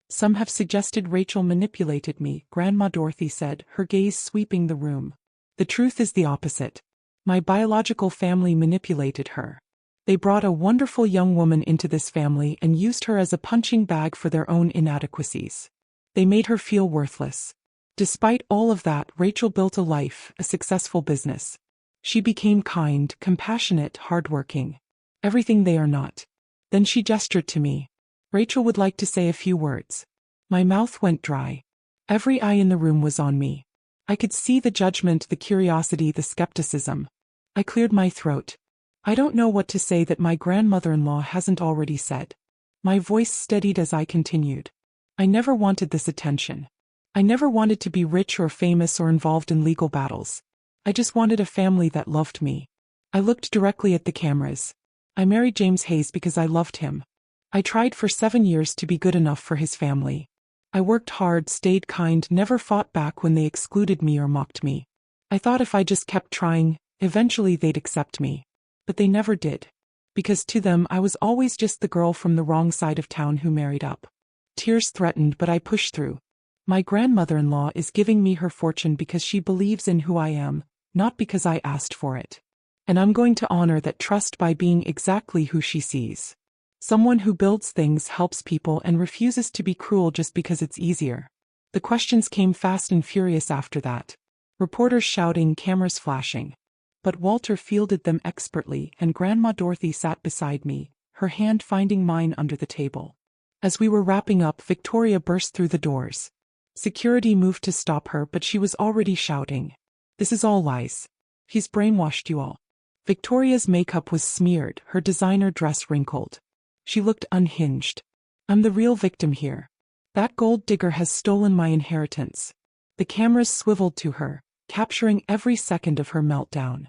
Some have suggested Rachel manipulated me, Grandma Dorothy said, her gaze sweeping the room. The truth is the opposite. My biological family manipulated her. They brought a wonderful young woman into this family and used her as a punching bag for their own inadequacies. They made her feel worthless. Despite all of that, Rachel built a life, a successful business. She became kind, compassionate, hardworking. Everything they are not. Then she gestured to me. Rachel would like to say a few words. My mouth went dry. Every eye in the room was on me. I could see the judgment, the curiosity, the skepticism. I cleared my throat. I don't know what to say that my grandmother-in-law hasn't already said. My voice steadied as I continued. I never wanted this attention. I never wanted to be rich or famous or involved in legal battles. I just wanted a family that loved me. I looked directly at the cameras. I married James Hayes because I loved him. I tried for 7 years to be good enough for his family. I worked hard, stayed kind, never fought back when they excluded me or mocked me. I thought if I just kept trying, eventually they'd accept me. But they never did. Because to them I was always just the girl from the wrong side of town who married up. Tears threatened, but I pushed through. My grandmother-in-law is giving me her fortune because she believes in who I am, not because I asked for it. And I'm going to honor that trust by being exactly who she sees. Someone who builds things, helps people, and refuses to be cruel just because it's easier. The questions came fast and furious after that. Reporters shouting, cameras flashing. But Walter fielded them expertly, and Grandma Dorothy sat beside me, her hand finding mine under the table. As we were wrapping up, Victoria burst through the doors. Security moved to stop her, but she was already shouting. This is all lies. He's brainwashed you all. Victoria's makeup was smeared, her designer dress wrinkled. She looked unhinged. I'm the real victim here. That gold digger has stolen my inheritance. The cameras swiveled to her, capturing every second of her meltdown.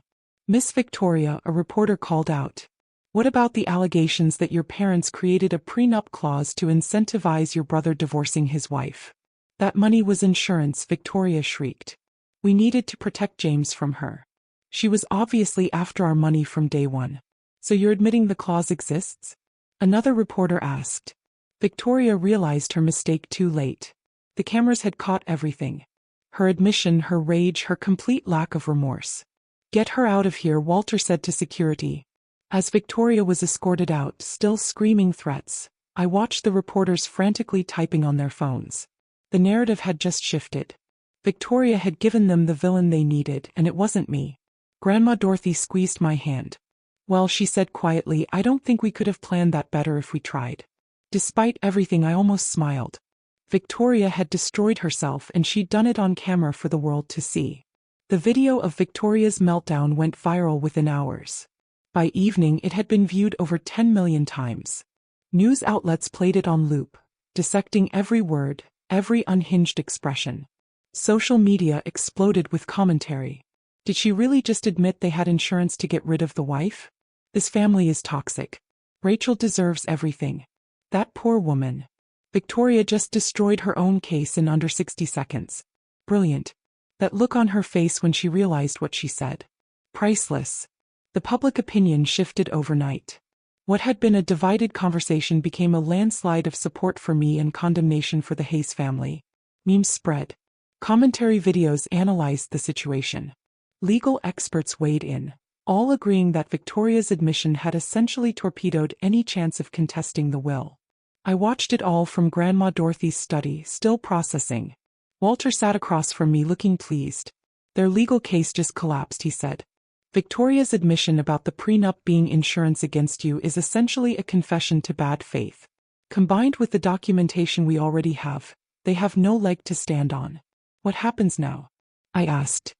Miss Victoria, a reporter called out. What about the allegations that your parents created a prenup clause to incentivize your brother divorcing his wife? That money was insurance, Victoria shrieked. We needed to protect James from her. She was obviously after our money from day one. So you're admitting the clause exists? Another reporter asked. Victoria realized her mistake too late. The cameras had caught everything. Her admission, her rage, her complete lack of remorse. Get her out of here, Walter said to security. As Victoria was escorted out, still screaming threats, I watched the reporters frantically typing on their phones. The narrative had just shifted. Victoria had given them the villain they needed, and it wasn't me. Grandma Dorothy squeezed my hand. Well, she said quietly, I don't think we could have planned that better if we tried. Despite everything, I almost smiled. Victoria had destroyed herself, and she'd done it on camera for the world to see. The video of Victoria's meltdown went viral within hours. By evening, it had been viewed over 10 million times. News outlets played it on loop, dissecting every word, every unhinged expression. Social media exploded with commentary. Did she really just admit they had insurance to get rid of the wife? This family is toxic. Rachel deserves everything. That poor woman. Victoria just destroyed her own case in under 60 seconds. Brilliant. That look on her face when she realized what she said. Priceless. The public opinion shifted overnight. What had been a divided conversation became a landslide of support for me and condemnation for the Hayes family. Memes spread. Commentary videos analyzed the situation. Legal experts weighed in, all agreeing that Victoria's admission had essentially torpedoed any chance of contesting the will. I watched it all from Grandma Dorothy's study, still processing. Walter sat across from me looking pleased. Their legal case just collapsed, he said. Victoria's admission about the prenup being insurance against you is essentially a confession to bad faith. Combined with the documentation we already have, they have no leg to stand on. What happens now? I asked.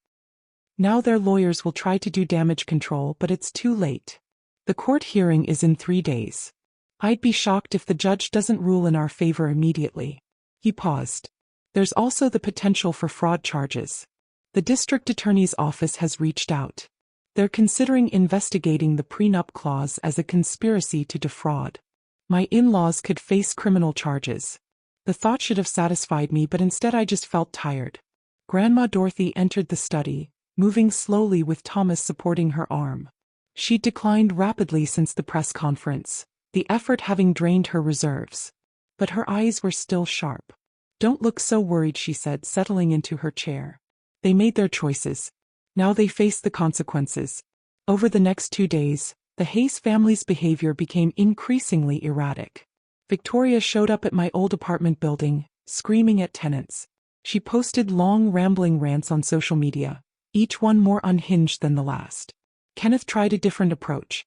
Now their lawyers will try to do damage control, but it's too late. The court hearing is in 3 days. I'd be shocked if the judge doesn't rule in our favor immediately. He paused. There's also the potential for fraud charges. The district attorney's office has reached out. They're considering investigating the prenup clause as a conspiracy to defraud. My in-laws could face criminal charges. The thought should have satisfied me, but instead I just felt tired. Grandma Dorothy entered the study, moving slowly with Thomas supporting her arm. She'd declined rapidly since the press conference, the effort having drained her reserves. But her eyes were still sharp. Don't look so worried, she said, settling into her chair. They made their choices. Now they face the consequences. Over the next 2 days, the Hayes family's behavior became increasingly erratic. Victoria showed up at my old apartment building, screaming at tenants. She posted long rambling rants on social media, each one more unhinged than the last. Kenneth tried a different approach.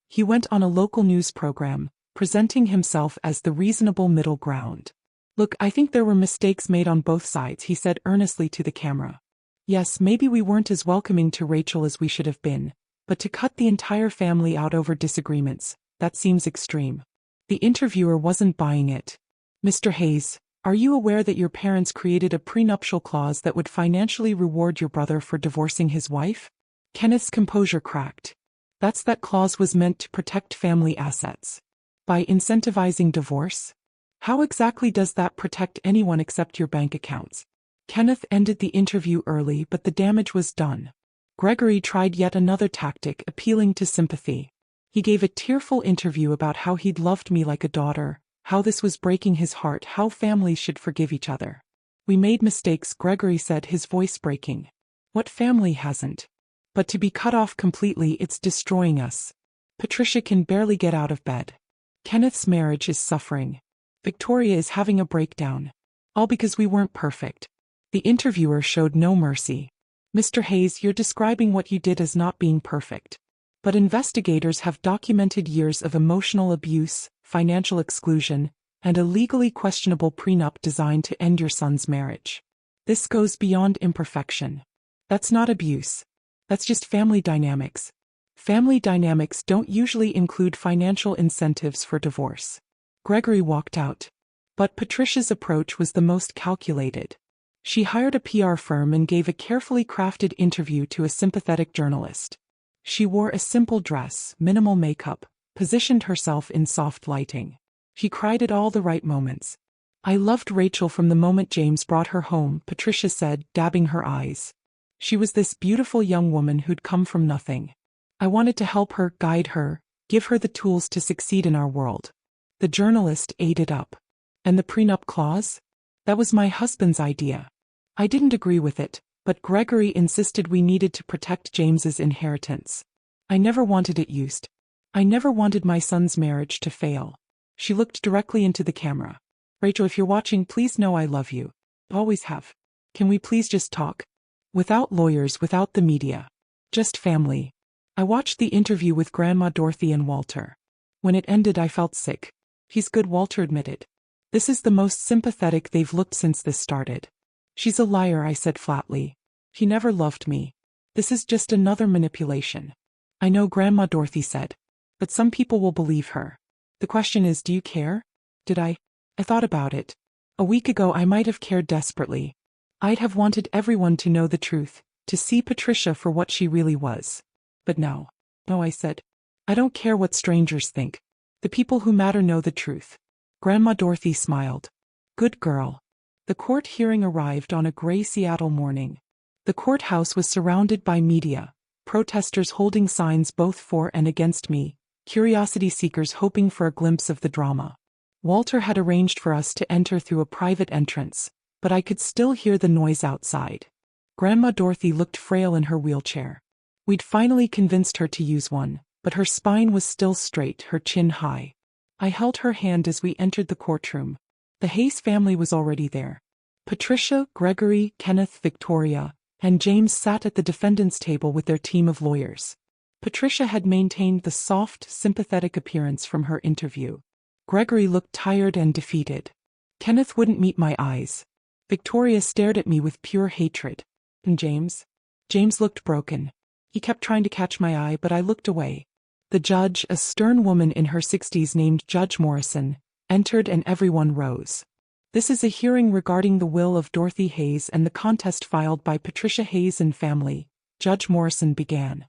He went on a local news program, presenting himself as the reasonable middle ground. Look, I think there were mistakes made on both sides, he said earnestly to the camera. Yes, maybe we weren't as welcoming to Rachel as we should have been, but to cut the entire family out over disagreements, that seems extreme. The interviewer wasn't buying it. Mr. Hayes, are you aware that your parents created a prenuptial clause that would financially reward your brother for divorcing his wife? Kenneth's composure cracked. That clause was meant to protect family assets. By incentivizing divorce? How exactly does that protect anyone except your bank accounts? Kenneth ended the interview early, but the damage was done. Gregory tried yet another tactic, appealing to sympathy. He gave a tearful interview about how he'd loved me like a daughter, how this was breaking his heart, how families should forgive each other. We made mistakes, Gregory said, his voice breaking. What family hasn't? But to be cut off completely, it's destroying us. Patricia can barely get out of bed. Kenneth's marriage is suffering. Victoria is having a breakdown. All because we weren't perfect. The interviewer showed no mercy. Mr. Hayes, you're describing what you did as not being perfect. But investigators have documented years of emotional abuse, financial exclusion, and a legally questionable prenup designed to end your son's marriage. This goes beyond imperfection. That's not abuse. That's just family dynamics. Family dynamics don't usually include financial incentives for divorce. Gregory walked out. But Patricia's approach was the most calculated. She hired a PR firm and gave a carefully crafted interview to a sympathetic journalist. She wore a simple dress, minimal makeup, positioned herself in soft lighting. She cried at all the right moments. I loved Rachel from the moment James brought her home, Patricia said, dabbing her eyes. She was this beautiful young woman who'd come from nothing. I wanted to help her, guide her, give her the tools to succeed in our world. The journalist ate it up. And the prenup clause? That was my husband's idea. I didn't agree with it, but Gregory insisted we needed to protect James's inheritance. I never wanted it used. I never wanted my son's marriage to fail. She looked directly into the camera. Rachel, if you're watching, please know I love you. Always have. Can we please just talk? Without lawyers, without the media. Just family. I watched the interview with Grandma Dorothy and Walter. When it ended, I felt sick. He's good, Walter admitted. This is the most sympathetic they've looked since this started. She's a liar, I said flatly. He never loved me. This is just another manipulation. I know, Grandma Dorothy said. But some people will believe her. The question is, do you care? Did I? I thought about it. A week ago I might have cared desperately. I'd have wanted everyone to know the truth, to see Patricia for what she really was. But no. No, I said. I don't care what strangers think. The people who matter know the truth. Grandma Dorothy smiled. Good girl. The court hearing arrived on a gray Seattle morning. The courthouse was surrounded by media, protesters holding signs both for and against me, curiosity seekers hoping for a glimpse of the drama. Walter had arranged for us to enter through a private entrance, but I could still hear the noise outside. Grandma Dorothy looked frail in her wheelchair. We'd finally convinced her to use one, but her spine was still straight, her chin high. I held her hand as we entered the courtroom. The Hayes family was already there. Patricia, Gregory, Kenneth, Victoria, and James sat at the defendant's table with their team of lawyers. Patricia had maintained the soft, sympathetic appearance from her interview. Gregory looked tired and defeated. Kenneth wouldn't meet my eyes. Victoria stared at me with pure hatred. And James? James looked broken. He kept trying to catch my eye, but I looked away. The judge, a stern woman in her 60s named Judge Morrison, entered and everyone rose. This is a hearing regarding the will of Dorothy Hayes and the contest filed by Patricia Hayes and family, Judge Morrison began.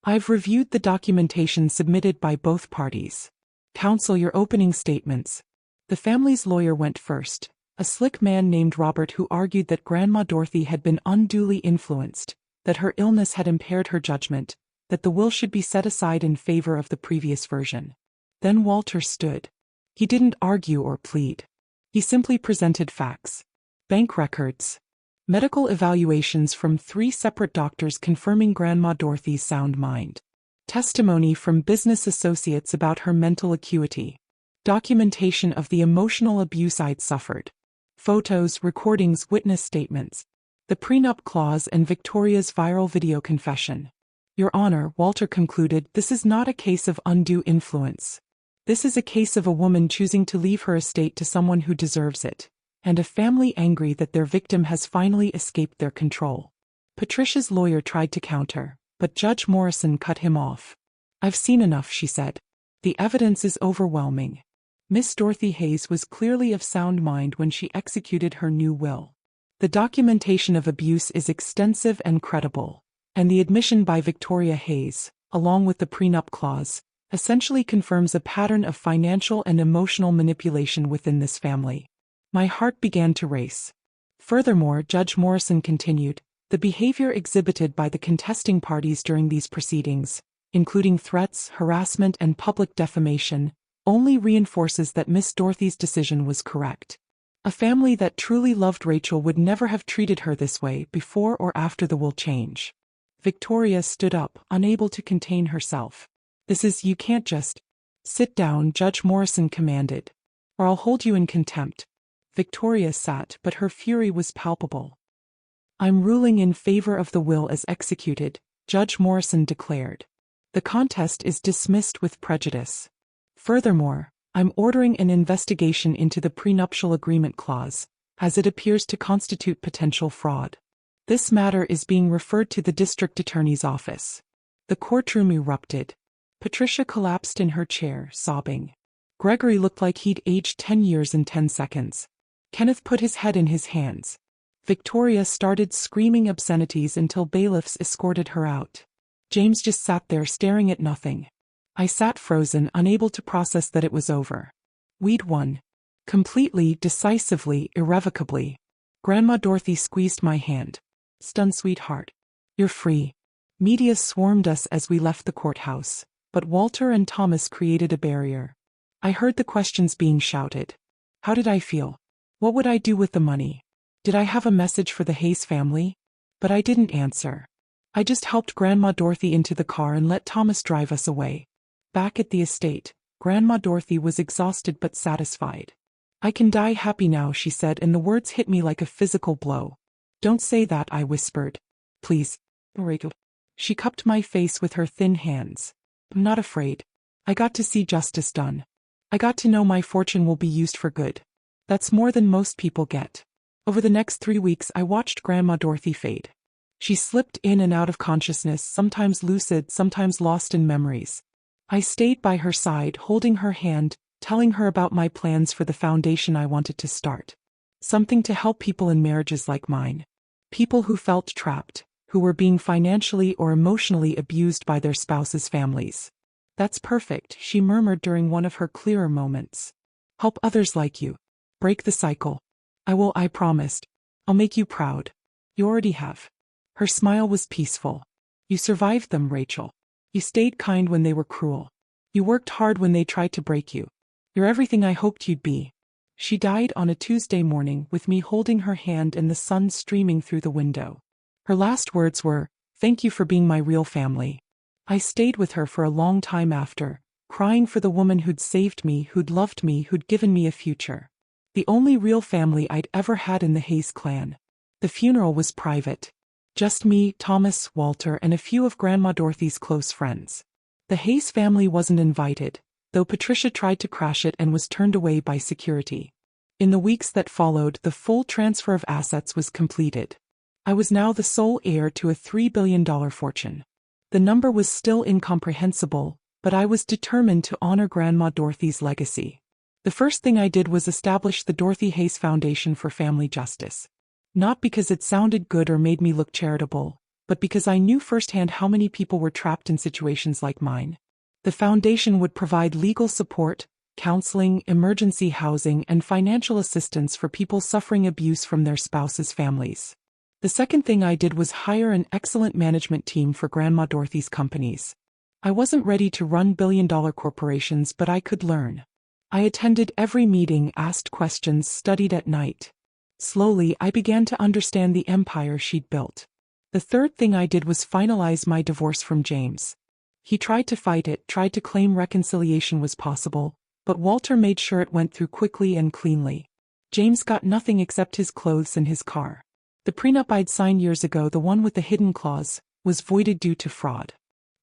I've reviewed the documentation submitted by both parties. Counsel, your opening statements. The family's lawyer went first, a slick man named Robert who argued that Grandma Dorothy had been unduly influenced, that her illness had impaired her judgment, that the will should be set aside in favor of the previous version. Then Walter stood. He didn't argue or plead. He simply presented facts. Bank records. Medical evaluations from 3 separate doctors confirming Grandma Dorothy's sound mind. Testimony from business associates about her mental acuity. Documentation of the emotional abuse I'd suffered. Photos, recordings, witness statements. The prenup clause and Victoria's viral video confession. Your Honor, Walter concluded, this is not a case of undue influence. This is a case of a woman choosing to leave her estate to someone who deserves it, and a family angry that their victim has finally escaped their control. Patricia's lawyer tried to counter, but Judge Morrison cut him off. I've seen enough, she said. The evidence is overwhelming. Miss Dorothy Hayes was clearly of sound mind when she executed her new will. The documentation of abuse is extensive and credible, and the admission by Victoria Hayes, along with the prenup clause, essentially confirms a pattern of financial and emotional manipulation within this family. My heart began to race. Furthermore, Judge Morrison continued, the behavior exhibited by the contesting parties during these proceedings, including threats, harassment, and public defamation, only reinforces that Miss Dorothy's decision was correct. A family that truly loved Rachel would never have treated her this way before or after the will change. Victoria stood up, unable to contain herself. You can't just sit down, Judge Morrison commanded, or I'll hold you in contempt. Victoria sat, but her fury was palpable. I'm ruling in favor of the will as executed, Judge Morrison declared. The contest is dismissed with prejudice. Furthermore, I'm ordering an investigation into the prenuptial agreement clause, as it appears to constitute potential fraud. This matter is being referred to the district attorney's office. The courtroom erupted. Patricia collapsed in her chair, sobbing. Gregory looked like he'd aged 10 years in 10 seconds. Kenneth put his head in his hands. Victoria started screaming obscenities until bailiffs escorted her out. James just sat there staring at nothing. I sat frozen, unable to process that it was over. We'd won. Completely, decisively, irrevocably. Grandma Dorothy squeezed my hand. Stunned, sweetheart. You're free. Media swarmed us as we left the courthouse, but Walter and Thomas created a barrier. I heard the questions being shouted. How did I feel? What would I do with the money? Did I have a message for the Hayes family? But I didn't answer. I just helped Grandma Dorothy into the car and let Thomas drive us away. Back at the estate, Grandma Dorothy was exhausted but satisfied. I can die happy now, she said, and the words hit me like a physical blow. Don't say that, I whispered. Please. She cupped my face with her thin hands. I'm not afraid. I got to see justice done. I got to know my fortune will be used for good. That's more than most people get. Over the next 3 weeks I watched Grandma Dorothy fade. She slipped in and out of consciousness, sometimes lucid, sometimes lost in memories. I stayed by her side, holding her hand, telling her about my plans for the foundation I wanted to start. Something to help people in marriages like mine. People who felt trapped, who were being financially or emotionally abused by their spouses' families. That's perfect, she murmured during one of her clearer moments. Help others like you. Break the cycle. I will, I promised. I'll make you proud. You already have. Her smile was peaceful. You survived them, Rachel. You stayed kind when they were cruel. You worked hard when they tried to break you. You're everything I hoped you'd be. She died on a Tuesday morning with me holding her hand and the sun streaming through the window. Her last words were, "Thank you for being my real family." I stayed with her for a long time after, crying for the woman who'd saved me, who'd loved me, who'd given me a future. The only real family I'd ever had in the Hayes clan. The funeral was private. Just me, Thomas, Walter, and a few of Grandma Dorothy's close friends. The Hayes family wasn't invited, though Patricia tried to crash it and was turned away by security. In the weeks that followed, the full transfer of assets was completed. I was now the sole heir to a $3 billion fortune. The number was still incomprehensible, but I was determined to honor Grandma Dorothy's legacy. The first thing I did was establish the Dorothy Hayes Foundation for Family Justice. Not because it sounded good or made me look charitable, but because I knew firsthand how many people were trapped in situations like mine. The foundation would provide legal support, counseling, emergency housing, and financial assistance for people suffering abuse from their spouses' families. The second thing I did was hire an excellent management team for Grandma Dorothy's companies. I wasn't ready to run billion-dollar corporations, but I could learn. I attended every meeting, asked questions, studied at night. Slowly, I began to understand the empire she'd built. The third thing I did was finalize my divorce from James. He tried to fight it, tried to claim reconciliation was possible, but Walter made sure it went through quickly and cleanly. James got nothing except his clothes and his car. The prenup I'd signed years ago, the one with the hidden clause, was voided due to fraud.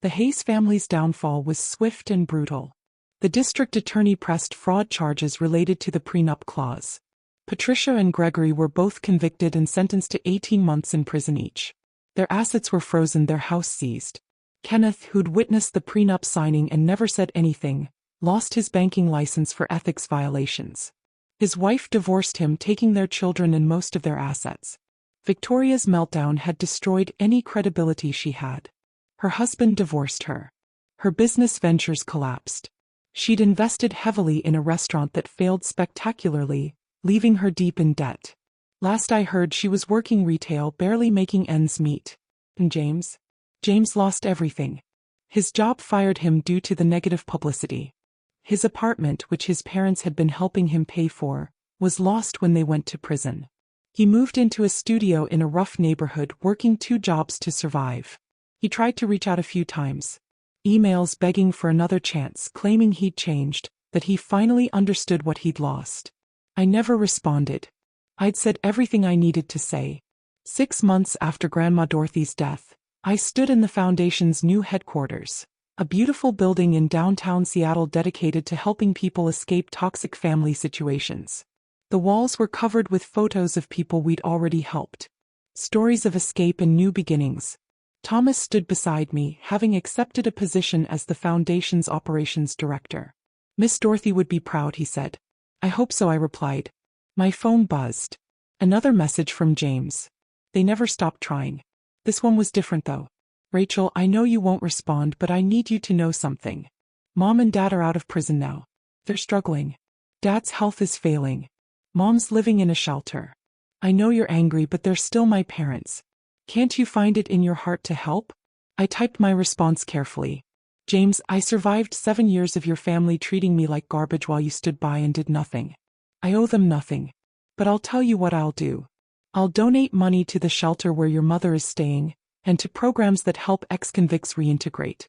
The Hayes family's downfall was swift and brutal. The district attorney pressed fraud charges related to the prenup clause. Patricia and Gregory were both convicted and sentenced to 18 months in prison each. Their assets were frozen, their house seized. Kenneth, who'd witnessed the prenup signing and never said anything, lost his banking license for ethics violations. His wife divorced him, taking their children and most of their assets. Victoria's meltdown had destroyed any credibility she had. Her husband divorced her. Her business ventures collapsed. She'd invested heavily in a restaurant that failed spectacularly, leaving her deep in debt. Last I heard, she was working retail, barely making ends meet. And James? James lost everything. His job fired him due to the negative publicity. His apartment, which his parents had been helping him pay for, was lost when they went to prison. He moved into a studio in a rough neighborhood, working 2 jobs to survive. He tried to reach out a few times. Emails begging for another chance, claiming he'd changed, that he finally understood what he'd lost. I never responded. I'd said everything I needed to say. 6 months after Grandma Dorothy's death, I stood in the foundation's new headquarters, a beautiful building in downtown Seattle dedicated to helping people escape toxic family situations. The walls were covered with photos of people we'd already helped. Stories of escape and new beginnings. Thomas stood beside me, having accepted a position as the foundation's operations director. "Miss Dorothy would be proud," he said. "I hope so," I replied. My phone buzzed. Another message from James. They never stopped trying. This one was different though. Rachel, I know you won't respond, but I need you to know something. Mom and Dad are out of prison now. They're struggling. Dad's health is failing. Mom's living in a shelter. I know you're angry, but they're still my parents. Can't you find it in your heart to help? I typed my response carefully. James, I survived 7 years of your family treating me like garbage while you stood by and did nothing. I owe them nothing. But I'll tell you what I'll do. I'll donate money to the shelter where your mother is staying, and to programs that help ex-convicts reintegrate.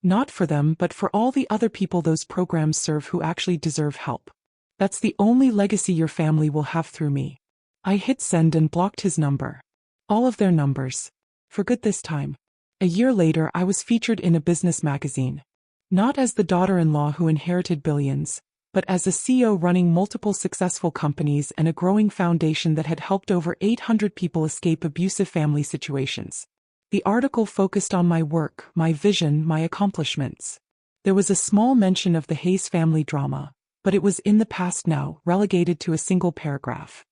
Not for them, but for all the other people those programs serve who actually deserve help. That's the only legacy your family will have through me. I hit send and blocked his number. All of their numbers. For good this time. A year later, I was featured in a business magazine. Not as the daughter-in-law who inherited billions, but as a CEO running multiple successful companies and a growing foundation that had helped over 800 people escape abusive family situations. The article focused on my work, my vision, my accomplishments. There was a small mention of the Hayes family drama, but it was in the past now, relegated to a single paragraph.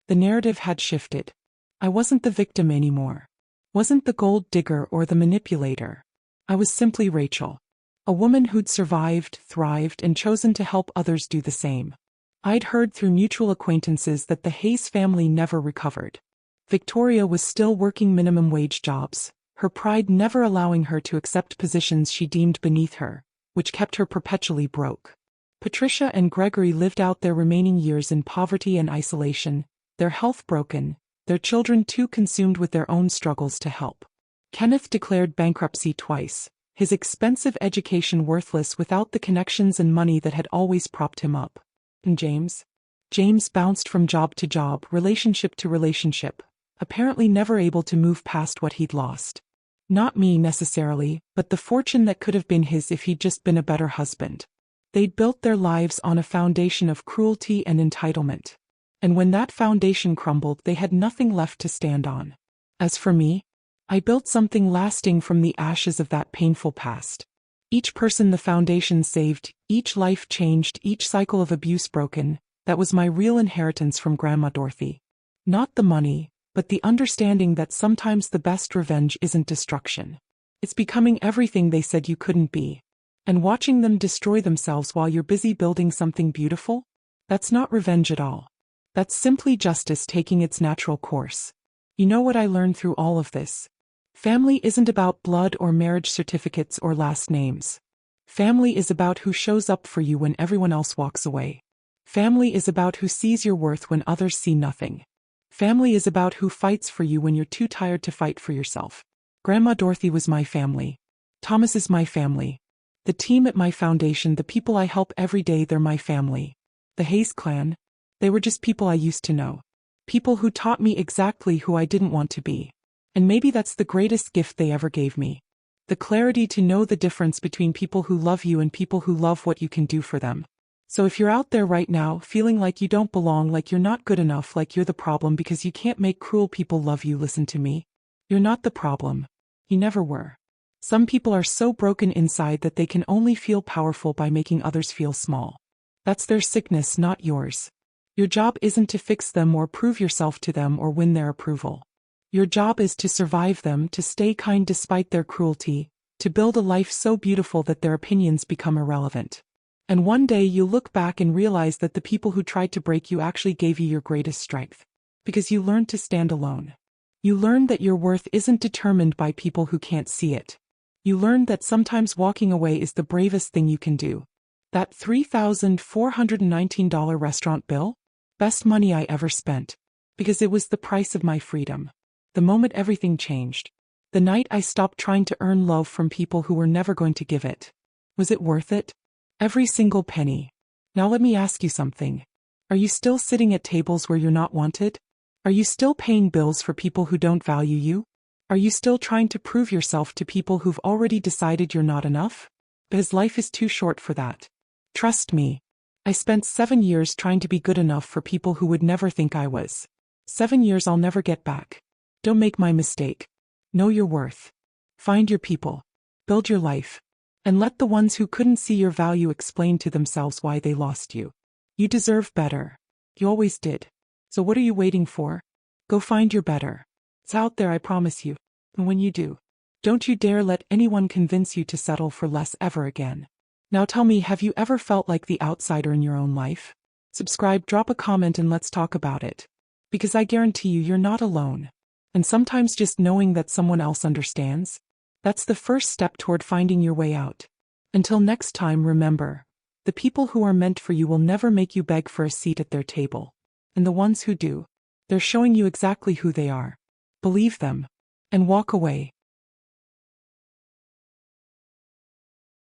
The narrative had shifted. I wasn't the victim anymore. Wasn't the gold digger or the manipulator. I was simply Rachel. A woman who'd survived, thrived, and chosen to help others do the same. I'd heard through mutual acquaintances that the Hayes family never recovered. Victoria was still working minimum wage jobs, her pride never allowing her to accept positions she deemed beneath her, which kept her perpetually broke. Patricia and Gregory lived out their remaining years in poverty and isolation, their health broken, their children too consumed with their own struggles to help. Kenneth declared bankruptcy twice, his expensive education worthless without the connections and money that had always propped him up. And James bounced from job to job, relationship to relationship, apparently never able to move past what he'd lost. Not me necessarily, but the fortune that could have been his if he'd just been a better husband. They'd built their lives on a foundation of cruelty and entitlement. And when that foundation crumbled, they had nothing left to stand on. As for me, I built something lasting from the ashes of that painful past. Each person the foundation saved, each life changed, each cycle of abuse broken, that was my real inheritance from Grandma Dorothy. Not the money, but the understanding that sometimes the best revenge isn't destruction. It's becoming everything they said you couldn't be. And watching them destroy themselves while you're busy building something beautiful? That's not revenge at all. That's simply justice taking its natural course. You know what I learned through all of this? Family isn't about blood or marriage certificates or last names. Family is about who shows up for you when everyone else walks away. Family is about who sees your worth when others see nothing. Family is about who fights for you when you're too tired to fight for yourself. Grandma Dorothy was my family. Thomas is my family. The team at my foundation, the people I help every day, they're my family. The Hayes clan, they were just people I used to know. People who taught me exactly who I didn't want to be. And maybe that's the greatest gift they ever gave me. The clarity to know the difference between people who love you and people who love what you can do for them. So if you're out there right now feeling like you don't belong, like you're not good enough, like you're the problem because you can't make cruel people love you, listen to me. You're not the problem. You never were. Some people are so broken inside that they can only feel powerful by making others feel small. That's their sickness, not yours. Your job isn't to fix them or prove yourself to them or win their approval. Your job is to survive them, to stay kind despite their cruelty, to build a life so beautiful that their opinions become irrelevant. And one day you'll look back and realize that the people who tried to break you actually gave you your greatest strength. Because you learned to stand alone. You learned that your worth isn't determined by people who can't see it. You learned that sometimes walking away is the bravest thing you can do. That $3,419 restaurant bill? Best money I ever spent. Because it was the price of my freedom. The moment everything changed. The night I stopped trying to earn love from people who were never going to give it. Was it worth it? Every single penny. Now let me ask you something. Are you still sitting at tables where you're not wanted? Are you still paying bills for people who don't value you? Are you still trying to prove yourself to people who've already decided you're not enough? Because life is too short for that. Trust me. I spent 7 years trying to be good enough for people who would never think I was. 7 years I'll never get back. Don't make my mistake. Know your worth. Find your people. Build your life. And let the ones who couldn't see your value explain to themselves why they lost you. You deserve better. You always did. So what are you waiting for? Go find your better. It's out there, I promise you. And when you do, Don't you dare let anyone convince you to settle for less ever again. Now tell me, have you ever felt like the outsider in your own life? Subscribe, drop a comment, and let's talk about it. Because I guarantee you're not alone. And sometimes just knowing that someone else understands, that's the first step toward finding your way out. Until next time, remember, the people who are meant for you will never make you beg for a seat at their table. And the ones who do, they're showing you exactly who they are. Believe them. And walk away.